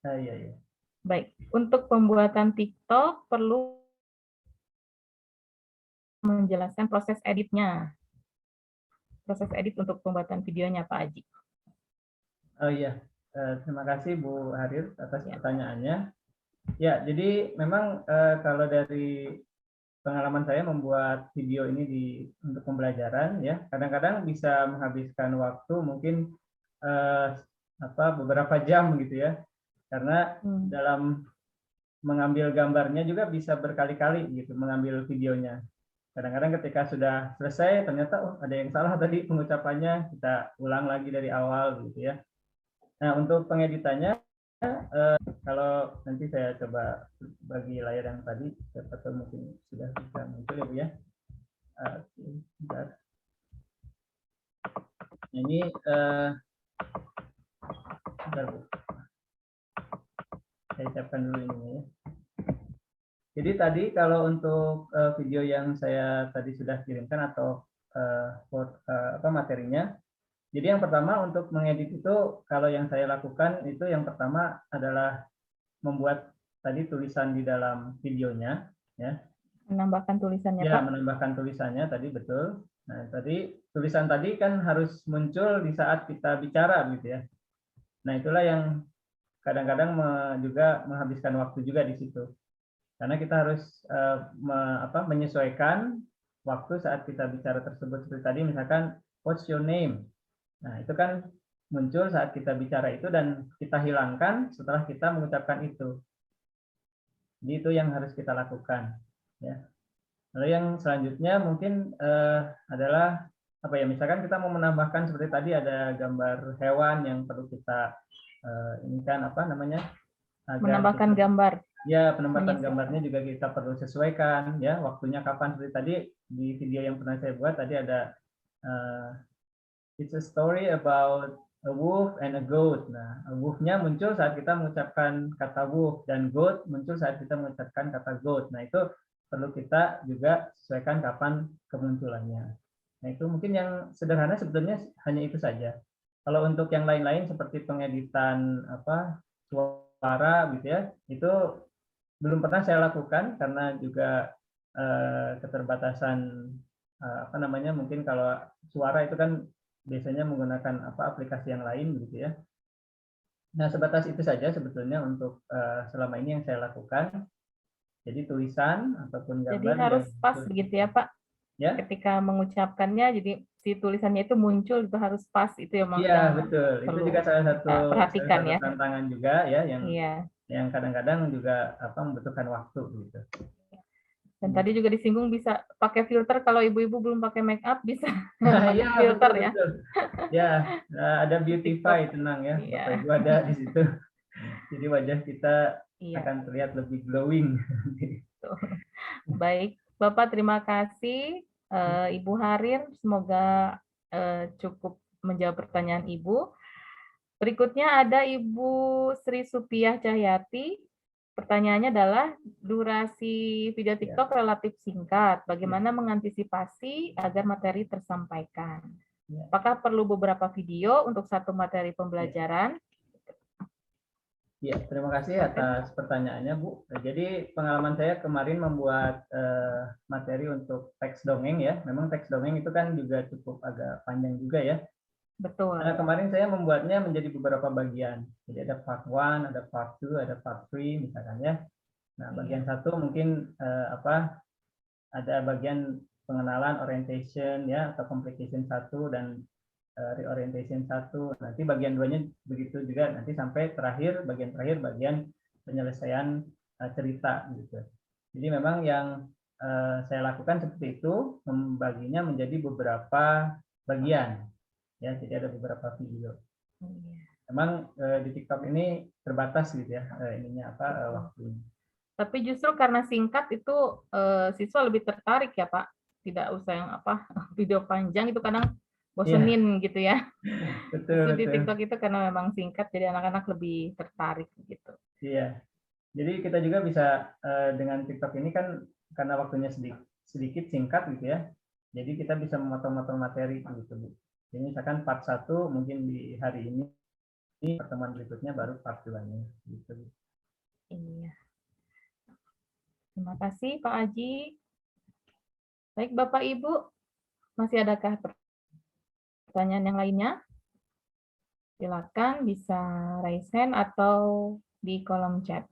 Iya. baik. Untuk pembuatan TikTok perlu menjelaskan proses editnya. Proses edit untuk pembuatan videonya Pak Aji. Oh iya, terima kasih Bu Harir atas Ya. pertanyaannya. Ya, jadi memang kalau dari pengalaman saya membuat video ini untuk pembelajaran, ya kadang-kadang bisa menghabiskan waktu mungkin beberapa jam gitu ya, karena dalam mengambil gambarnya juga bisa berkali-kali gitu, mengambil videonya. Kadang-kadang ketika sudah selesai ternyata ada yang salah tadi pengucapannya, kita ulang lagi dari awal gitu ya. Nah, untuk pengeditannya, kalau nanti saya coba bagi layar yang tadi, siapa tahu mungkin sudah bisa muncul ya Bu ya. Bentar. Ini bentar Bu. Saya siapkan dulu ini ya. Jadi tadi kalau untuk video yang saya tadi sudah kirimkan atau materinya, jadi yang pertama untuk mengedit itu kalau yang saya lakukan itu yang pertama adalah membuat tadi tulisan di dalam videonya, ya. Menambahkan tulisannya Ya, Pak. menambahkan tulisannya tadi betul. Nah, tadi tulisan tadi kan harus muncul di saat kita bicara gitu ya. Nah, itulah yang kadang-kadang juga menghabiskan waktu juga di situ. Karena kita harus menyesuaikan waktu saat kita bicara tersebut. Seperti tadi misalkan, what's your name? Nah, itu kan muncul saat kita bicara itu dan kita hilangkan setelah kita mengucapkan itu. Jadi itu yang harus kita lakukan. Ya. Lalu yang selanjutnya mungkin adalah misalkan kita mau menambahkan seperti tadi ada gambar hewan yang perlu kita menambahkan gambar. Ya, penempatan gambarnya juga kita perlu sesuaikan ya, waktunya kapan. Seperti tadi di video yang pernah saya buat tadi ada it's a story about a wolf and a goat. Nah, wolf-nya muncul saat kita mengucapkan kata wolf dan goat muncul saat kita mengucapkan kata goat. Nah, itu perlu kita juga sesuaikan kapan kemunculannya. Nah, itu mungkin yang sederhana sebetulnya hanya itu saja. Kalau untuk yang lain-lain seperti pengeditan suara gitu ya, itu belum pernah saya lakukan karena juga keterbatasan mungkin kalau suara itu kan biasanya menggunakan aplikasi yang lain gitu ya. Nah, sebatas itu saja sebetulnya untuk selama ini yang saya lakukan. Jadi tulisan ataupun gambar. Jadi harus pas begitu ya Pak. Ya. Ketika mengucapkannya, jadi si tulisannya itu muncul itu harus pas itu ya. Iya betul. Itu juga salah satu tantangan juga ya yang kadang-kadang juga membutuhkan waktu gitu. Dan tadi juga disinggung bisa pakai filter, kalau ibu-ibu belum pakai make up bisa pakai filter betul, ya. Betul. Ya, ada Beautify, tenang ya. Bapak Ibu ada di situ. Jadi wajah kita akan terlihat lebih glowing. Baik, Bapak terima kasih. Ibu Harir, semoga cukup menjawab pertanyaan Ibu. Berikutnya ada Ibu Sri Supiah Cahyati. Pertanyaannya adalah, durasi video TikTok relatif singkat. Bagaimana mengantisipasi agar materi tersampaikan? Apakah perlu beberapa video untuk satu materi pembelajaran? Ya, terima kasih atas pertanyaannya, Bu. Jadi pengalaman saya kemarin membuat materi untuk teks dongeng ya. Memang teks dongeng itu kan juga cukup agak panjang juga ya. Betul. Nah, kemarin saya membuatnya menjadi beberapa bagian. Jadi ada part 1, ada part 2, ada part 3 misalkan ya. Nah, bagian satu mungkin ada bagian pengenalan orientation ya atau complication 1 dan reorientation 1. Nanti bagian 2-nya begitu juga nanti sampai bagian terakhir bagian penyelesaian cerita gitu. Jadi memang yang saya lakukan seperti itu, membaginya menjadi beberapa bagian. Ya, jadi ada beberapa video. Memang di TikTok ini terbatas gitu ya waktunya. Tapi justru karena singkat itu siswa lebih tertarik ya Pak. Tidak usah yang video panjang itu kadang bosenin gitu ya. Betul, Justru di betul. TikTok itu karena memang singkat, jadi anak-anak lebih tertarik gitu. Iya. Jadi kita juga bisa dengan TikTok ini kan karena waktunya sedikit singkat gitu ya. Jadi kita bisa memotong-motong materi gitu, Bu. Jadi misalkan part 1 mungkin di hari ini, pertemuan berikutnya baru part 2-nya gitu. Iya. Terima kasih Pak Aji. Baik Bapak Ibu, masih adakah pertanyaan yang lainnya? Silakan bisa raise hand atau di kolom chat.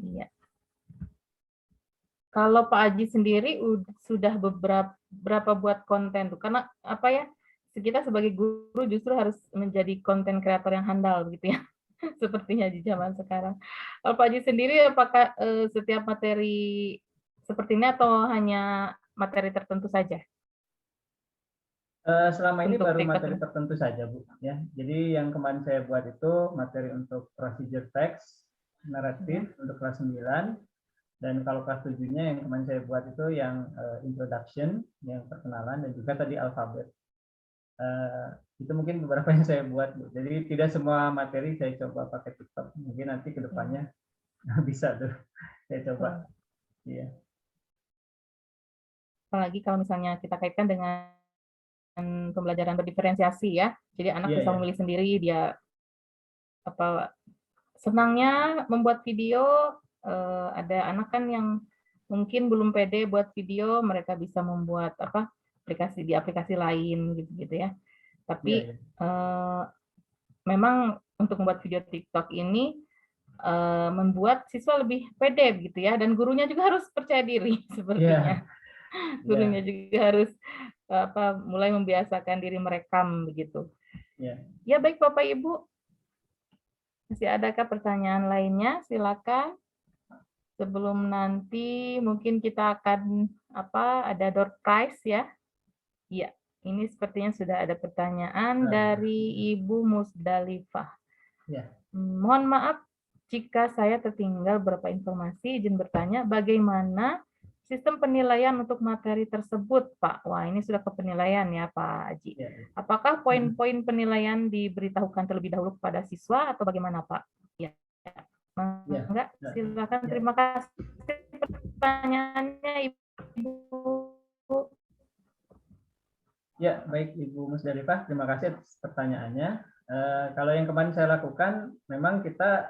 Iya. Kalau Pak Aji sendiri sudah berapa buat konten tuh? Karena apa ya? Kita sebagai guru justru harus menjadi konten kreator yang handal begitu ya. Sepertinya di zaman sekarang. Kalau Pak Aji sendiri apakah setiap materi seperti ini atau hanya materi tertentu saja? Selama ini Untuk baru TikTok materi ini? tertentu saja, Bu. Ya, jadi yang kemarin saya buat itu materi untuk procedure text, naratif untuk kelas 9, dan kalau kelas 7-nya yang kemarin saya buat itu yang introduction, yang perkenalan, dan juga tadi alfabet. Itu mungkin beberapa yang saya buat, Bu. Jadi tidak semua materi saya coba pakai TikTok. Mungkin nanti ke depannya bisa tuh saya coba. Iya. Apalagi kalau misalnya kita kaitkan dengan pembelajaran berdiferensiasi ya. Jadi anak Iya, bisa ya. memilih sendiri dia apa senangnya membuat video. Ada anak kan yang mungkin belum pede buat video, mereka bisa membuat apa aplikasi di aplikasi lain gitu ya. Tapi Iya, memang untuk membuat video TikTok ini membuat siswa lebih pede gitu ya, dan gurunya juga harus percaya diri sepertinya. Gurunya juga harus mulai membiasakan diri merekam begitu. Ya baik Bapak Ibu, masih adakah pertanyaan lainnya? Silakan. Sebelum nanti mungkin kita akan ada door prize ya. Iya, ini sepertinya sudah ada pertanyaan dari Ibu Musdalifah. Mohon maaf jika saya tertinggal beberapa informasi, izin bertanya bagaimana sistem penilaian untuk materi tersebut, Pak? Wah, ini sudah ke penilaian ya, Pak Haji. Apakah poin-poin penilaian diberitahukan terlebih dahulu kepada siswa atau bagaimana, Pak? Ya. Enggak, silakan. Terima kasih pertanyaannya, Ibu. Ya, baik Ibu Musdalifah, terima kasih atas pertanyaannya. Kalau yang kemarin saya lakukan, memang kita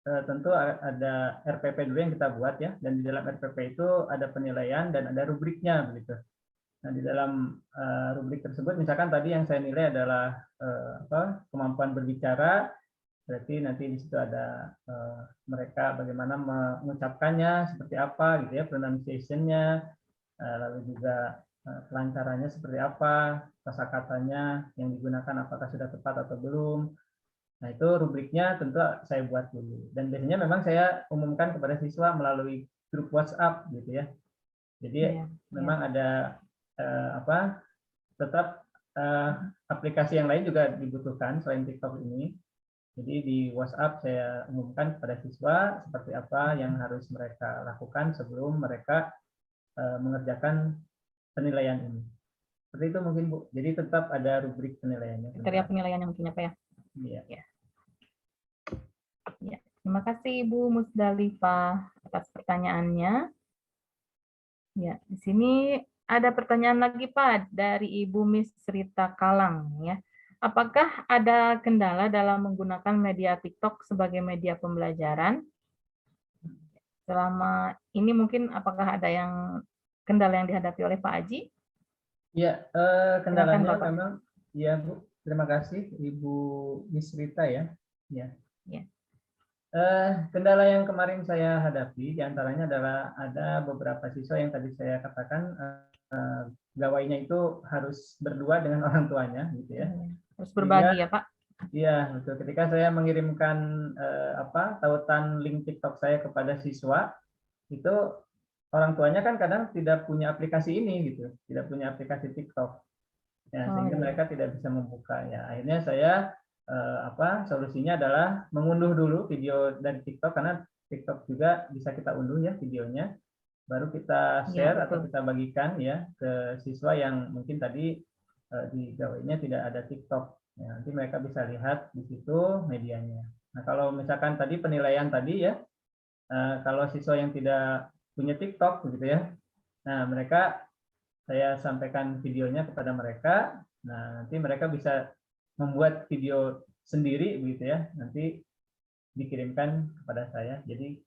tentu ada RPP dulu yang kita buat ya, dan di dalam RPP itu ada penilaian dan ada rubriknya begitu. Nah, di dalam rubrik tersebut, misalkan tadi yang saya nilai adalah kemampuan berbicara, berarti nanti di situ ada mereka bagaimana mengucapkannya seperti apa gitu ya, pronunciation-nya, lalu juga kelancarannya seperti apa, kosakatanya yang digunakan apakah sudah tepat atau belum. Nah, itu rubriknya tentu saya buat dulu. Dan biasanya memang saya umumkan kepada siswa melalui grup WhatsApp gitu ya. Jadi memang ada tetap aplikasi yang lain juga dibutuhkan selain TikTok ini. Jadi di WhatsApp saya umumkan kepada siswa seperti apa yang harus mereka lakukan sebelum mereka mengerjakan penilaian ini. Seperti itu mungkin Bu. Jadi tetap ada rubrik penilaiannya. Kriteria penilaiannya mungkin apa ya? Iya. Ya. Terima kasih Ibu Musdalifah atas pertanyaannya. Ya, di sini ada pertanyaan lagi Pak dari Ibu Miss Rita Kalang ya. Apakah ada kendala dalam menggunakan media TikTok sebagai media pembelajaran? Selama ini mungkin apakah ada kendala yang dihadapi oleh Pak Aji? Ya, kendalanya memang, ya Bu, terima kasih Ibu Miss Rita ya. Ya. Kendala yang kemarin saya hadapi diantaranya adalah ada beberapa siswa yang tadi saya katakan gawainya itu harus berdua dengan orang tuanya, gitu ya. Harus berbagi ya Pak? Iya, betul. Ketika saya mengirimkan tautan link TikTok saya kepada siswa, itu orang tuanya kan kadang tidak punya aplikasi ini, gitu, tidak punya aplikasi TikTok, ya, sehingga mereka tidak bisa membuka. Ya, akhirnya saya solusinya adalah mengunduh dulu video dari TikTok, karena TikTok juga bisa kita unduh ya videonya, baru kita Iya, share atau betul. kita bagikan ya ke siswa yang mungkin tadi di gawainya tidak ada TikTok. Ya, nanti mereka bisa lihat di situ medianya. Nah, kalau misalkan tadi penilaian tadi ya, kalau siswa yang tidak punya TikTok begitu ya, nah mereka saya sampaikan videonya kepada mereka. Nah, nanti mereka bisa membuat video sendiri begitu ya, nanti dikirimkan kepada saya. Jadi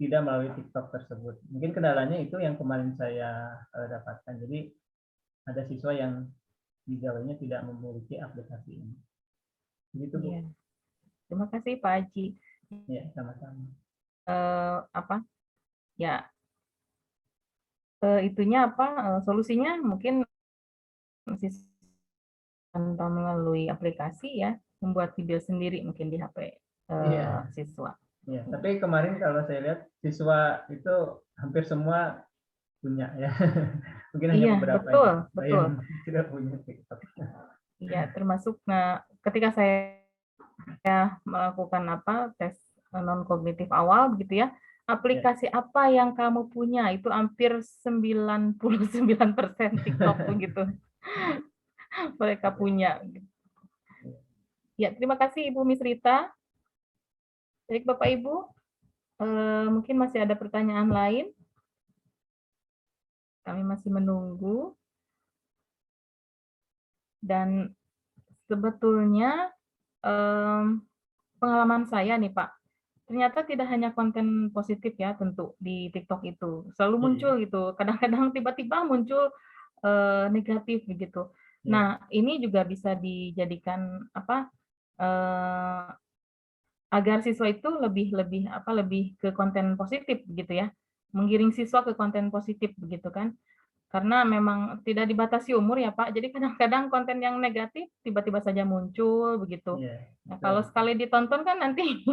tidak melalui TikTok tersebut. Mungkin kendalanya itu yang kemarin saya dapatkan. Jadi ada siswa yang di Jawanya tidak memiliki aplikasi ini. Begitu, Bu. Iya. Terima kasih Pak Haji. Ya, sama-sama. Itunya solusinya mungkin tanpa melalui aplikasi ya, membuat video sendiri mungkin di HP Iya. siswa. Ya, tapi kemarin kalau saya lihat siswa itu hampir semua punya ya. Mungkin hanya Iya, beberapa betul. yang tidak punya TikTok. Iya, termasuk ketika saya melakukan tes non kognitif awal begitu ya, aplikasi apa yang kamu punya, itu hampir 99% TikTok begitu. Mereka punya. Ya, terima kasih Ibu Miss Rita. Baik Bapak Ibu, mungkin masih ada pertanyaan lain. Kami masih menunggu. Dan sebetulnya pengalaman saya nih Pak, ternyata tidak hanya konten positif ya tentu di TikTok itu. Selalu muncul gitu. Kadang-kadang tiba-tiba muncul negatif begitu. Nah, ini juga bisa dijadikan agar siswa itu lebih ke konten positif begitu ya. Menggiring siswa ke konten positif begitu kan. Karena memang tidak dibatasi umur ya Pak. Jadi kadang-kadang konten yang negatif tiba-tiba saja muncul begitu. Nah, kalau sekali ditonton kan nanti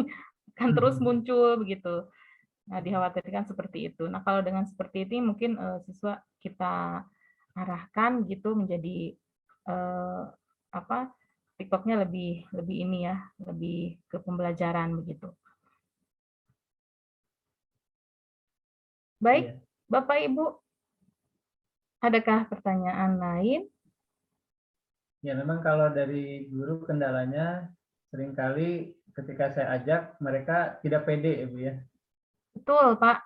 akan terus muncul begitu. Nah, dikhawatirkan seperti itu. Nah, kalau dengan seperti ini mungkin siswa kita arahkan gitu menjadi TikToknya lebih ini ya, lebih ke pembelajaran begitu. Baik, Bapak Ibu, adakah pertanyaan lain? Ya, memang kalau dari guru kendalanya seringkali ketika saya ajak mereka tidak pede, Ibu ya. Betul, Pak.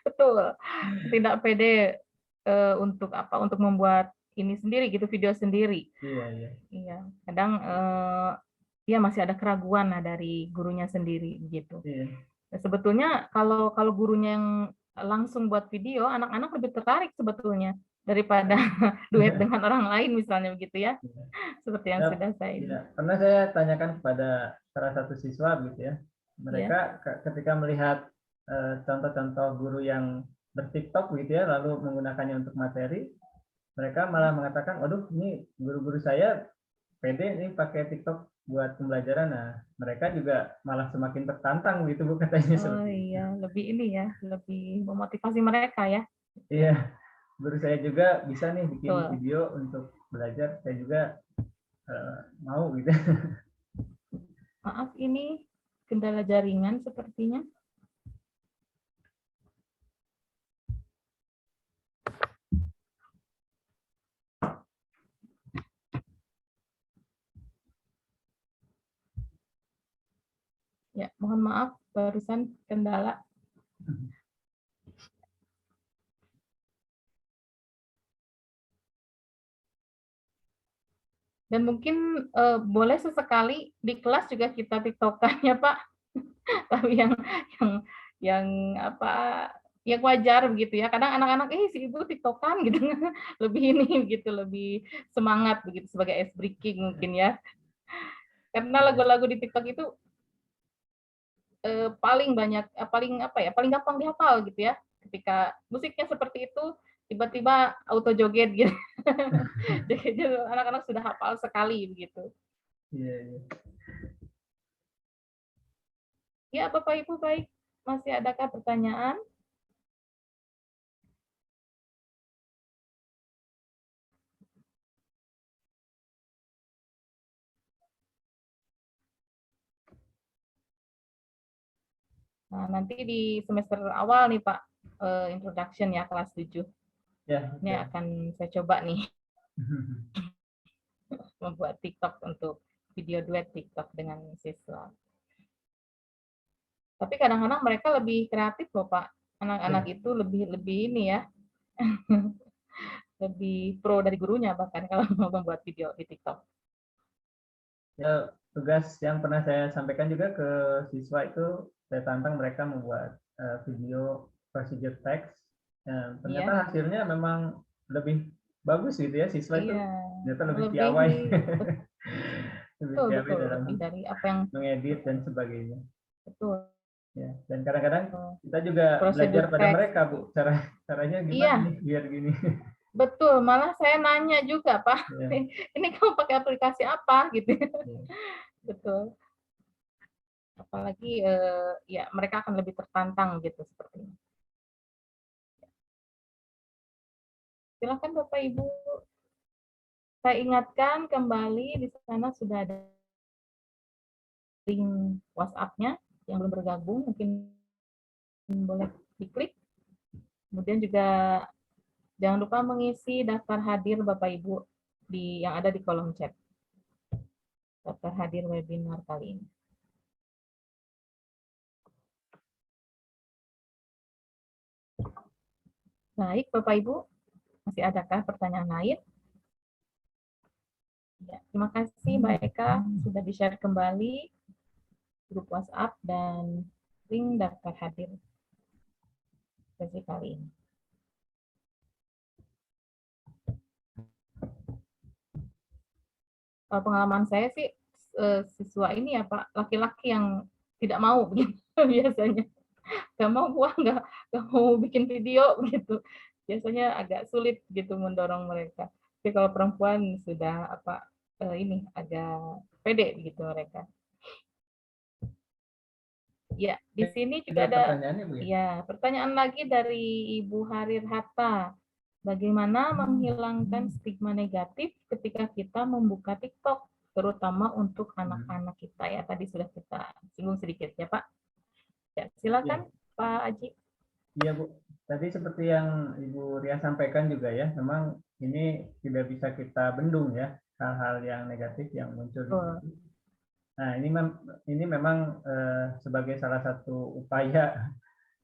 Betul. Tidak pede untuk membuat ini sendiri gitu, video sendiri. Iya. Iya, kadang ya masih ada keraguan dari gurunya sendiri gitu. Iya. Sebetulnya kalau gurunya yang langsung buat video, anak-anak lebih tertarik sebetulnya daripada duet dengan orang lain misalnya begitu ya. Seperti yang sudah saya ini. Pernah saya tanyakan kepada salah satu siswa gitu ya. Mereka ketika melihat contoh-contoh guru yang ber-TikTok gitu ya, lalu menggunakannya untuk materi, mereka malah mengatakan, waduh ini guru-guru saya pede nih pakai TikTok buat pembelajaran. Nah, mereka juga malah semakin tertantang gitu Bu katanya. Oh iya, lebih ini ya, lebih memotivasi mereka ya. Iya, guru saya juga bisa nih bikin video untuk belajar, saya juga mau gitu. Maaf, ini kendala jaringan sepertinya. Ya, mohon maaf, barusan kendala. Dan mungkin boleh sesekali di kelas juga kita TikTokan ya Pak. Tapi yang wajar begitu ya. Kadang anak-anak si ibu TikTokan gitu. Lebih ini gitu, lebih semangat begitu sebagai ice breaking mungkin ya. Karena lagu-lagu di TikTok itu paling gampang dihafal gitu ya. Ketika musiknya seperti itu, tiba-tiba auto joget gitu. Jadi anak-anak sudah hafal sekali begitu. Iya. Ya, Bapak Ibu, baik. Masih adakah pertanyaan? Nah, nanti di semester awal nih Pak, introduction ya kelas 7. Ya, Ini akan saya coba nih membuat TikTok untuk video duet TikTok dengan siswa. Tapi kadang-kadang mereka lebih kreatif loh Pak. Anak-anak itu lebih ini ya, lebih pro dari gurunya bahkan kalau mau membuat video di TikTok. ya, tugas yang pernah saya sampaikan juga ke siswa itu, saya tantang mereka membuat video procedure text. Ternyata hasilnya memang lebih bagus gitu ya, siswa itu ternyata lebih piawai. Lebih piawai dalam lebih dari apa yang mengedit dan sebagainya. Betul. Ya, dan kadang-kadang kita juga belajar pada mereka, Bu. Caranya gimana nih biar gini. Betul, malah saya nanya juga, Pak. Ini kamu pakai aplikasi apa gitu. Betul. Apalagi ya mereka akan lebih tertantang gitu seperti ini. Silakan Bapak Ibu. Saya ingatkan kembali di sana sudah ada link WhatsApp-nya yang belum bergabung, mungkin boleh diklik. Kemudian juga jangan lupa mengisi daftar hadir Bapak Ibu yang ada di kolom chat. Daftar hadir webinar kali ini. Baik Bapak Ibu, masih adakah pertanyaan lain? Ya, terima kasih Mbak Eka sudah di-share kembali grup WhatsApp dan link daftar hadir sesi kali ini. Kalau pengalaman saya sih siswa ini ya Pak, laki-laki yang tidak mau begitu biasanya. Gak mau nggak mau bikin video gitu. Biasanya agak sulit gitu mendorong mereka. Tapi kalau perempuan sudah ini agak pede begitu mereka. Ya, di sini juga ada pertanyaan lagi dari Ibu Harir Hatta. Bagaimana menghilangkan stigma negatif ketika kita membuka TikTok, terutama untuk anak-anak kita ya. Tadi sudah kita singgung sedikit ya Pak. Ya, silakan Pak Aji. Iya Bu, tadi seperti yang Ibu Ria sampaikan juga ya, memang ini tidak bisa kita bendung ya hal-hal yang negatif yang muncul. Nah ini memang sebagai salah satu upaya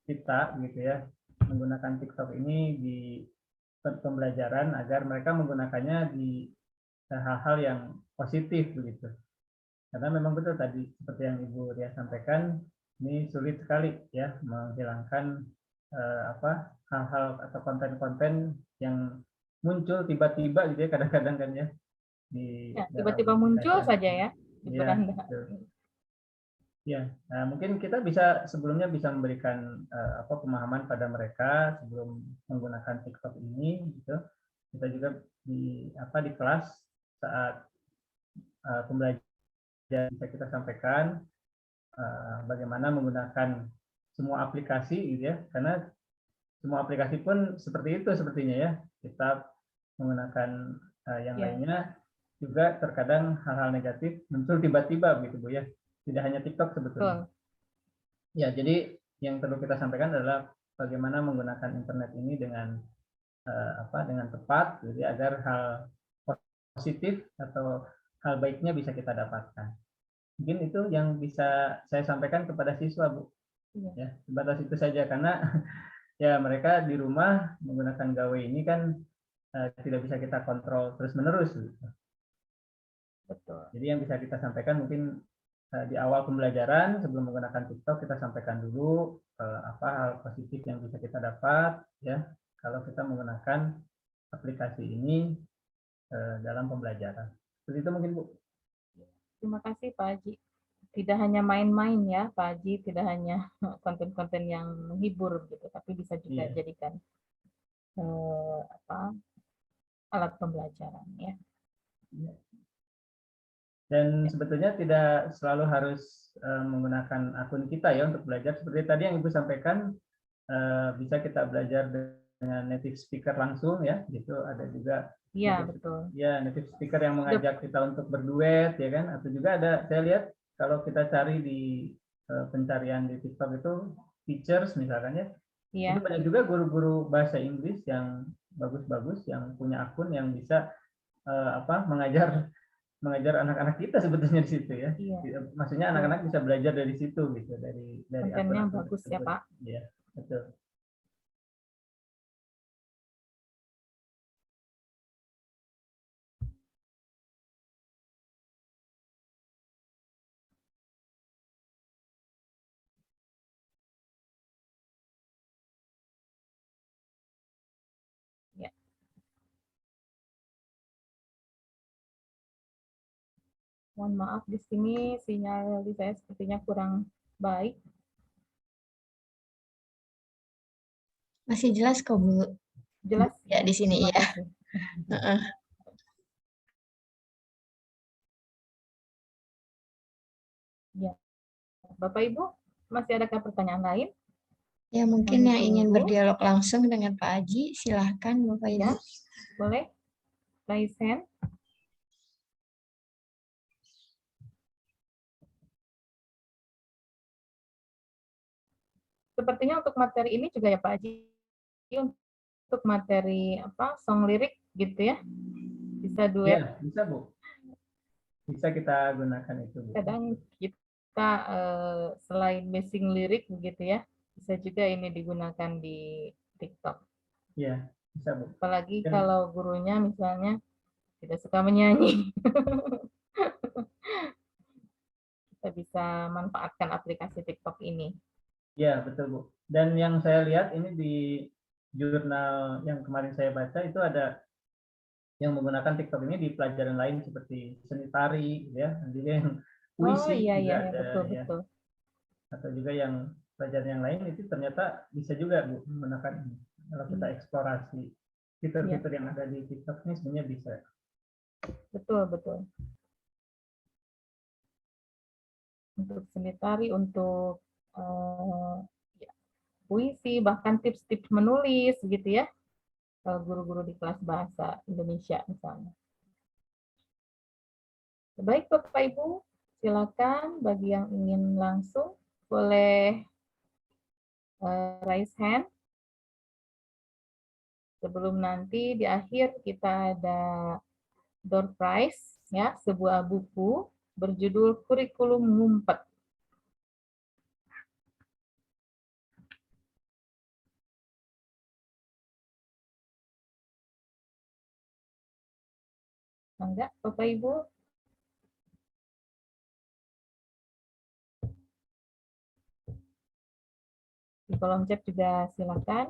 kita gitu ya menggunakan TikTok ini di pembelajaran agar mereka menggunakannya di hal-hal yang positif begitu. Karena memang betul tadi seperti yang Ibu Ria sampaikan, ini sulit sekali ya menghilangkan hal-hal atau konten-konten yang muncul tiba-tiba gitu ya kadang-kadang kan ya tiba-tiba muncul saja ya di beranda. Ya, nah, mungkin kita bisa sebelumnya bisa memberikan pemahaman pada mereka sebelum menggunakan TikTok ini gitu. Kita juga di kelas saat pembelajaran bisa kita sampaikan bagaimana menggunakan semua aplikasi gitu ya, karena semua aplikasi pun seperti itu sepertinya ya. Kita menggunakan yang lainnya juga terkadang hal-hal negatif muncul tiba-tiba begitu Bu ya. Tidak hanya TikTok sebetulnya. Ya, jadi yang perlu kita sampaikan adalah bagaimana menggunakan internet ini dengan dengan tepat, jadi agar hal positif atau hal baiknya bisa kita dapatkan. Mungkin itu yang bisa saya sampaikan kepada siswa, Bu. Ya, sebatas itu saja karena ya mereka di rumah menggunakan gawe ini kan tidak bisa kita kontrol terus-menerus. Betul. Jadi yang bisa kita sampaikan mungkin di awal pembelajaran sebelum menggunakan TikTok kita sampaikan dulu apa hal positif yang bisa kita dapat ya kalau kita menggunakan aplikasi ini dalam pembelajaran. Seperti itu mungkin Bu. Terima kasih Pak Haji. Tidak hanya main-main ya Pak Haji, tidak hanya konten-konten yang menghibur gitu, tapi bisa juga jadikan alat pembelajaran ya. Dan sebetulnya tidak selalu harus menggunakan akun kita ya untuk belajar. Seperti tadi yang Ibu sampaikan, bisa kita belajar dengan native speaker langsung ya, gitu. Ada juga betul. Ya, native speaker yang mengajak kita untuk berduet ya kan. Atau juga ada, saya lihat kalau kita cari di pencarian di TikTok itu teachers misalkan ya, Iya. itu banyak juga guru-guru bahasa Inggris yang bagus-bagus yang punya akun yang bisa mengajar anak-anak kita sebetulnya di situ ya. Iya. Maksudnya anak-anak bisa belajar dari situ gitu, dari Kontennya akun-akun bagus ya, tersebut. Pak. Iya, betul. Ya. Mohon maaf di sini sinyal di saya sepertinya kurang baik. Masih jelas kok, Bu. Jelas? Ya, di sini Terima ya. kasih. Heeh. Ya. Bapak Ibu, masih adakah pertanyaan lain? Ya, mungkin Kami yang ingin tunggu. berdialog langsung dengan Pak Aji, silahkan Bapak Ibu. Ya, boleh. Raise hand. Sepertinya untuk materi ini juga ya Pak Haji, untuk materi song lirik gitu ya, bisa duet. Ya, bisa Bu. Bisa kita gunakan itu Bu. Kadang kita selain missing lirik begitu ya, bisa juga ini digunakan di TikTok. Iya, bisa Bu. Apalagi kalau gurunya misalnya tidak suka menyanyi. Kita bisa manfaatkan aplikasi TikTok ini. Ya, betul Bu. Dan yang saya lihat ini di jurnal yang kemarin saya baca itu ada yang menggunakan TikTok ini di pelajaran lain seperti seni tari, ya, juga yang puisi iya, juga iya, ada, betul, ya. betul. Atau juga yang pelajaran yang lain itu ternyata bisa juga Bu menggunakan ini. Kalau kita eksplorasi fitur-fitur yang ada di TikTok ini sebenarnya bisa. Betul, betul. Untuk seni tari, untuk puisi, bahkan tips-tips menulis gitu ya, guru-guru di kelas bahasa Indonesia misalnya. Baik Bapak Ibu, silakan bagi yang ingin langsung boleh raise hand. Sebelum nanti di akhir kita ada door prize ya, sebuah buku berjudul Kurikulum Ngumpet. Enggak, Bapak Ibu? Di kolom chat juga silakan.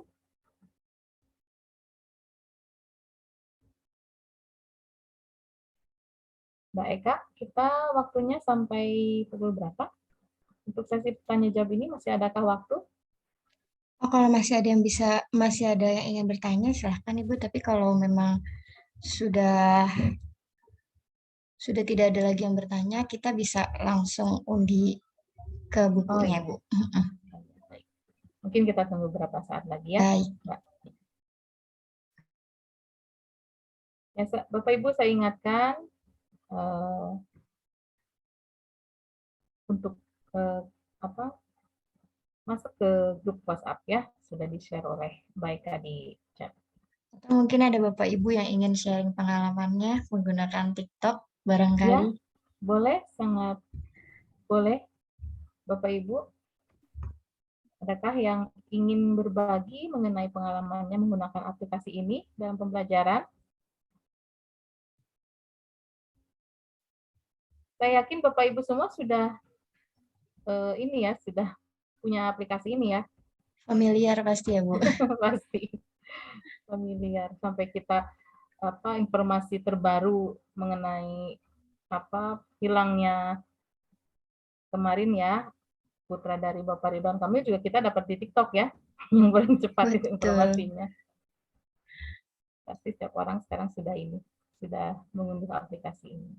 Mbak Eka, kita waktunya sampai pukul berapa? Untuk sesi tanya jawab ini masih adakah waktu? Oh, kalau masih ada yang ingin bertanya, silahkan Ibu. Tapi kalau memang sudah tidak ada lagi yang bertanya, kita bisa langsung undi ke bukunya, Bu. Mungkin kita tunggu beberapa saat lagi ya. Baik. Ya, Bapak Ibu saya ingatkan untuk masuk ke grup WhatsApp ya, sudah di-share oleh Mbak Eka di chat. Atau mungkin ada Bapak Ibu yang ingin sharing pengalamannya menggunakan TikTok barangkali. Ya, boleh, sangat boleh. Bapak Ibu, adakah yang ingin berbagi mengenai pengalamannya menggunakan aplikasi ini dalam pembelajaran? Saya yakin Bapak Ibu semua sudah sudah punya aplikasi ini ya. Familiar pasti ya, Bu. Pasti familiar. Sampai kita informasi terbaru mengenai hilangnya kemarin ya putra dari Bapak Ridwan Kamil juga kita dapat di TikTok ya, yang paling cepat itu informasinya. Pasti setiap orang sekarang sudah mengunduh aplikasi ini.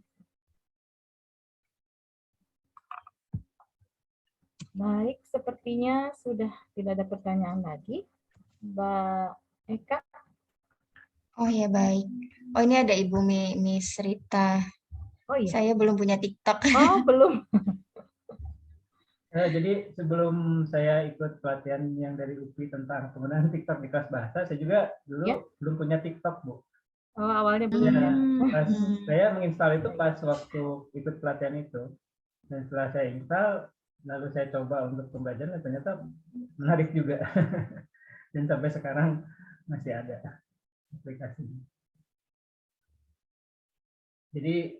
Baik, sepertinya sudah tidak ada pertanyaan lagi. Mbak Eka. Oh ya, baik. Oh, ini ada Ibu Miss Rita. Oh iya. Saya belum punya TikTok. Oh, belum. Jadi sebelum saya ikut pelatihan yang dari UPI tentang penggunaan TikTok di kelas bahasa, saya juga dulu Ya. belum punya TikTok, Bu. Oh, awalnya belum ya. Pas saya menginstal itu pas waktu ikut pelatihan itu. Dan setelah saya install, lalu saya coba untuk pembelajaran, ternyata menarik juga. Dan sampai sekarang masih ada aplikasinya. Jadi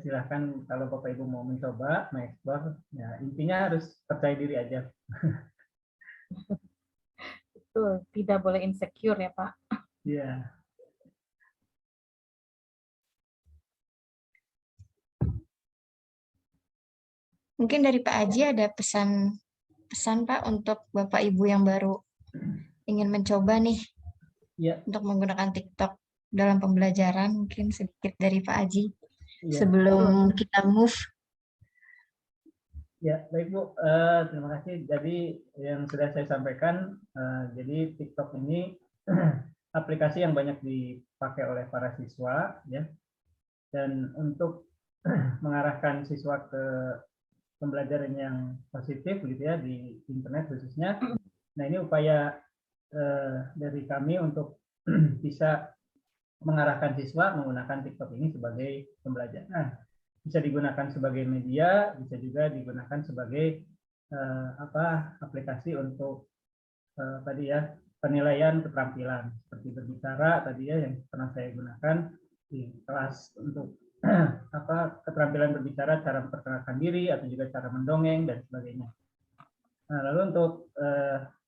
silahkan kalau Bapak Ibu mau mencoba, mengeksplor, ya intinya harus percaya diri aja. Betul, tidak boleh insecure ya Pak. Iya. Mungkin dari Pak Aji ada pesan Pak untuk Bapak Ibu yang baru ingin mencoba nih Iya. untuk menggunakan TikTok dalam pembelajaran, mungkin sedikit dari Pak Aji Iya. sebelum kita move. Ya, baik Bu. Terima kasih. Jadi yang sudah saya sampaikan, jadi TikTok ini aplikasi yang banyak dipakai oleh para siswa, ya. Dan untuk mengarahkan siswa ke pembelajaran yang positif, gitu ya, di internet khususnya. Nah, ini upaya dari kami untuk bisa mengarahkan siswa menggunakan TikTok ini sebagai pembelajaran. Bisa digunakan sebagai media, bisa juga digunakan sebagai aplikasi untuk tadi ya, penilaian keterampilan seperti berbicara tadi ya, yang pernah saya gunakan di kelas untuk keterampilan berbicara, cara memperkenalkan diri, atau juga cara mendongeng dan sebagainya. Nah, lalu untuk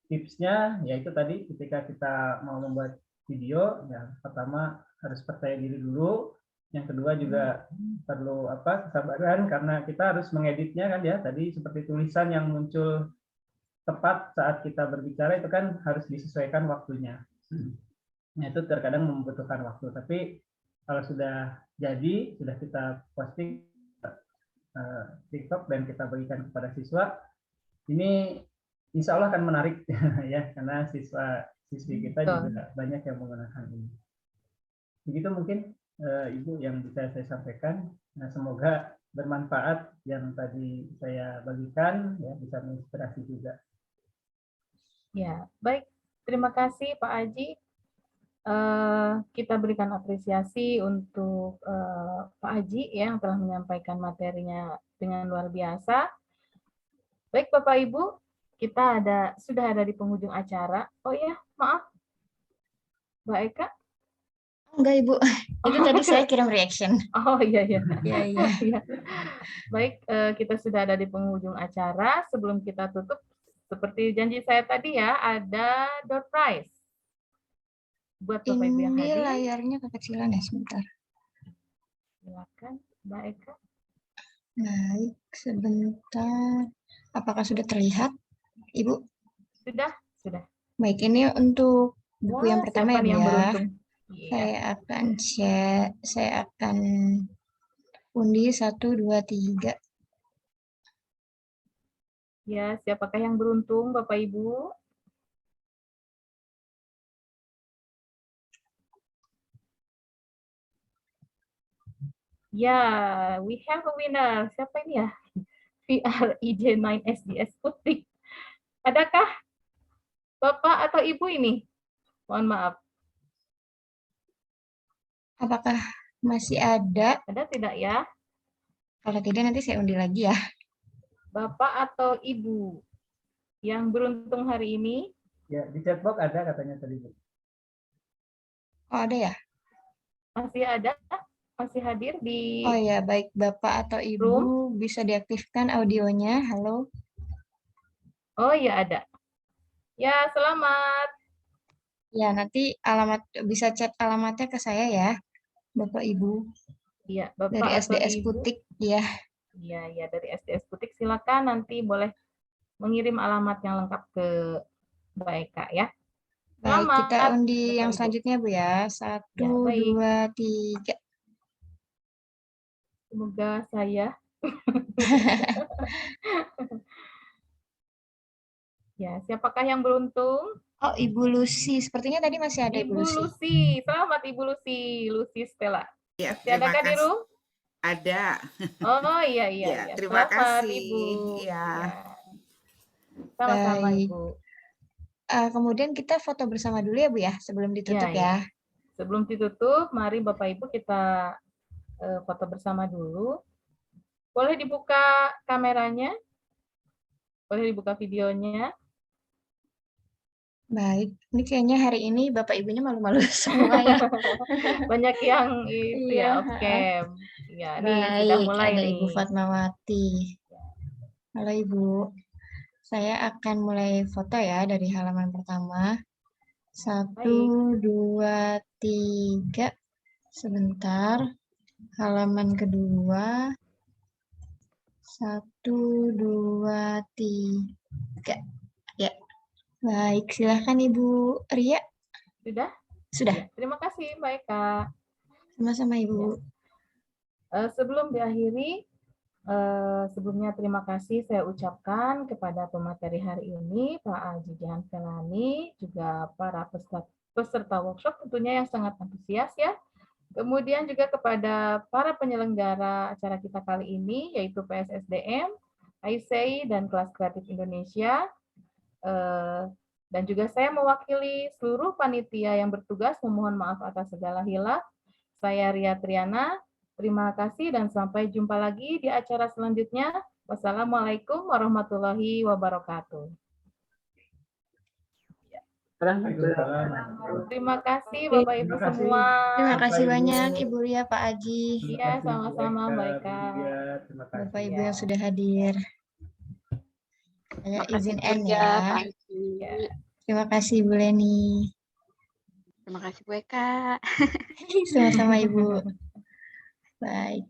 tipsnya yaitu tadi ketika kita mau membuat video, ya pertama harus percaya diri dulu. Yang kedua juga perlu kesabaran, karena kita harus mengeditnya kan ya, tadi seperti tulisan yang muncul tepat saat kita berbicara itu kan harus disesuaikan waktunya. Nah, itu terkadang membutuhkan waktu, tapi kalau sudah jadi, sudah kita posting TikTok dan kita bagikan kepada siswa, ini insya Allah akan menarik ya, karena siswi kita juga banyak yang menggunakan ini. Begitu mungkin Ibu yang bisa saya sampaikan. Nah, semoga bermanfaat yang tadi saya bagikan, ya, bisa menginspirasi juga. Ya, baik. Terima kasih Pak Aji. Kita berikan apresiasi untuk Pak Aji yang telah menyampaikan materinya dengan luar biasa. Baik Bapak Ibu, kita sudah ada di penghujung acara. Oh ya, maaf, Mbak Eka. Enggak Ibu, itu tadi saya kirim reaction. Oh iya. Iya. Baik, kita sudah ada di penghujung acara. Sebelum kita tutup, seperti janji saya tadi ya, ada door prize. Buat Bapak Ibu yang hadir. Ini layarnya kekecilan ya, sebentar. Silakan, Mbak Eka. Baik, sebentar. Apakah sudah terlihat, Ibu? Sudah. Baik, ini untuk buku yang pertama ya, Bu ya. Yeah. Saya akan undi 1, 2, 3. Ya, siapakah yang beruntung, Bapak Ibu? Ya, we have a winner. Siapa ini ya? VRIJ9 SDS Putri. Adakah Bapak atau Ibu ini? Mohon maaf. Apakah masih ada? Ada tidak ya? Kalau tidak nanti saya undi lagi ya. Bapak atau Ibu yang beruntung hari ini? Ya, di chatbox ada katanya tadi, Bu. Oh, ada ya? Masih ada? Masih hadir di... Oh ya, baik Bapak atau Ibu bisa diaktifkan audionya. Halo. Oh ya, ada. Ya, selamat. Ya, nanti bisa chat alamatnya ke saya ya, Bapak Ibu. Iya, Bapak dari atau SDS Ibu. Putik, ya. Iya, dari SDS Putik. Silakan nanti boleh mengirim alamat yang lengkap ke Mbak Eka ya. Baik, Selamat, kita undi Bapak yang Ibu. selanjutnya Bu ya. 1, Ya, baik. 2, 3. Semoga saya. Ya, siapakah yang beruntung? Oh, Ibu Lucy. Sepertinya tadi masih ada Ibu Lucy. Lucy. Selamat Ibu Lucy. Lucy Stella. Ya, Masih adakah di room? Ada. Oh iya. Ya, terima Selamat kasih. Ibu. Ya. Sama-sama Baik. Ibu. Kemudian kita foto bersama dulu ya Bu ya, sebelum ditutup Ya, ya. Sebelum ditutup, mari Bapak Ibu kita foto bersama dulu. Boleh dibuka kameranya? Boleh dibuka videonya? Baik, ini kayaknya hari ini Bapak Ibunya malu-malu semua ya. Banyak yang itu Iya, ya, off cam. Ya, nih sudah baik, mulai ada nih. Ibu Fatmawati. Halo Ibu, saya akan mulai foto ya dari halaman pertama. 1, 2, 3. Sebentar. Halaman kedua. 1, 2, 3. Ya, baik. Silahkan Ibu Ria. Sudah? Sudah. Ya, terima kasih Mbak Eka. Sama-sama Ibu. Sebelum diakhiri, sebelumnya terima kasih saya ucapkan kepada pemateri hari ini, Pak Aji Jahan Felani, juga para peserta workshop tentunya yang sangat antusias ya. Kemudian juga kepada para penyelenggara acara kita kali ini, yaitu PSSDM, ISEI, dan Kelas Kreatif Indonesia. Dan juga saya mewakili seluruh panitia yang bertugas memohon maaf atas segala hilaf. Saya Ria Triana, terima kasih dan sampai jumpa lagi di acara selanjutnya. Wassalamualaikum warahmatullahi wabarakatuh. Terima kasih Bapak Ibu semua. Terima kasih banyak Ibu Ria, Pak Aji. Iya, sama-sama Mbak Eka. Bapak Ibu yang sudah hadir. Saya izin end ya. Terima kasih Bu Leni. Terima kasih Bu Eka. Sama-sama Ibu. Baik.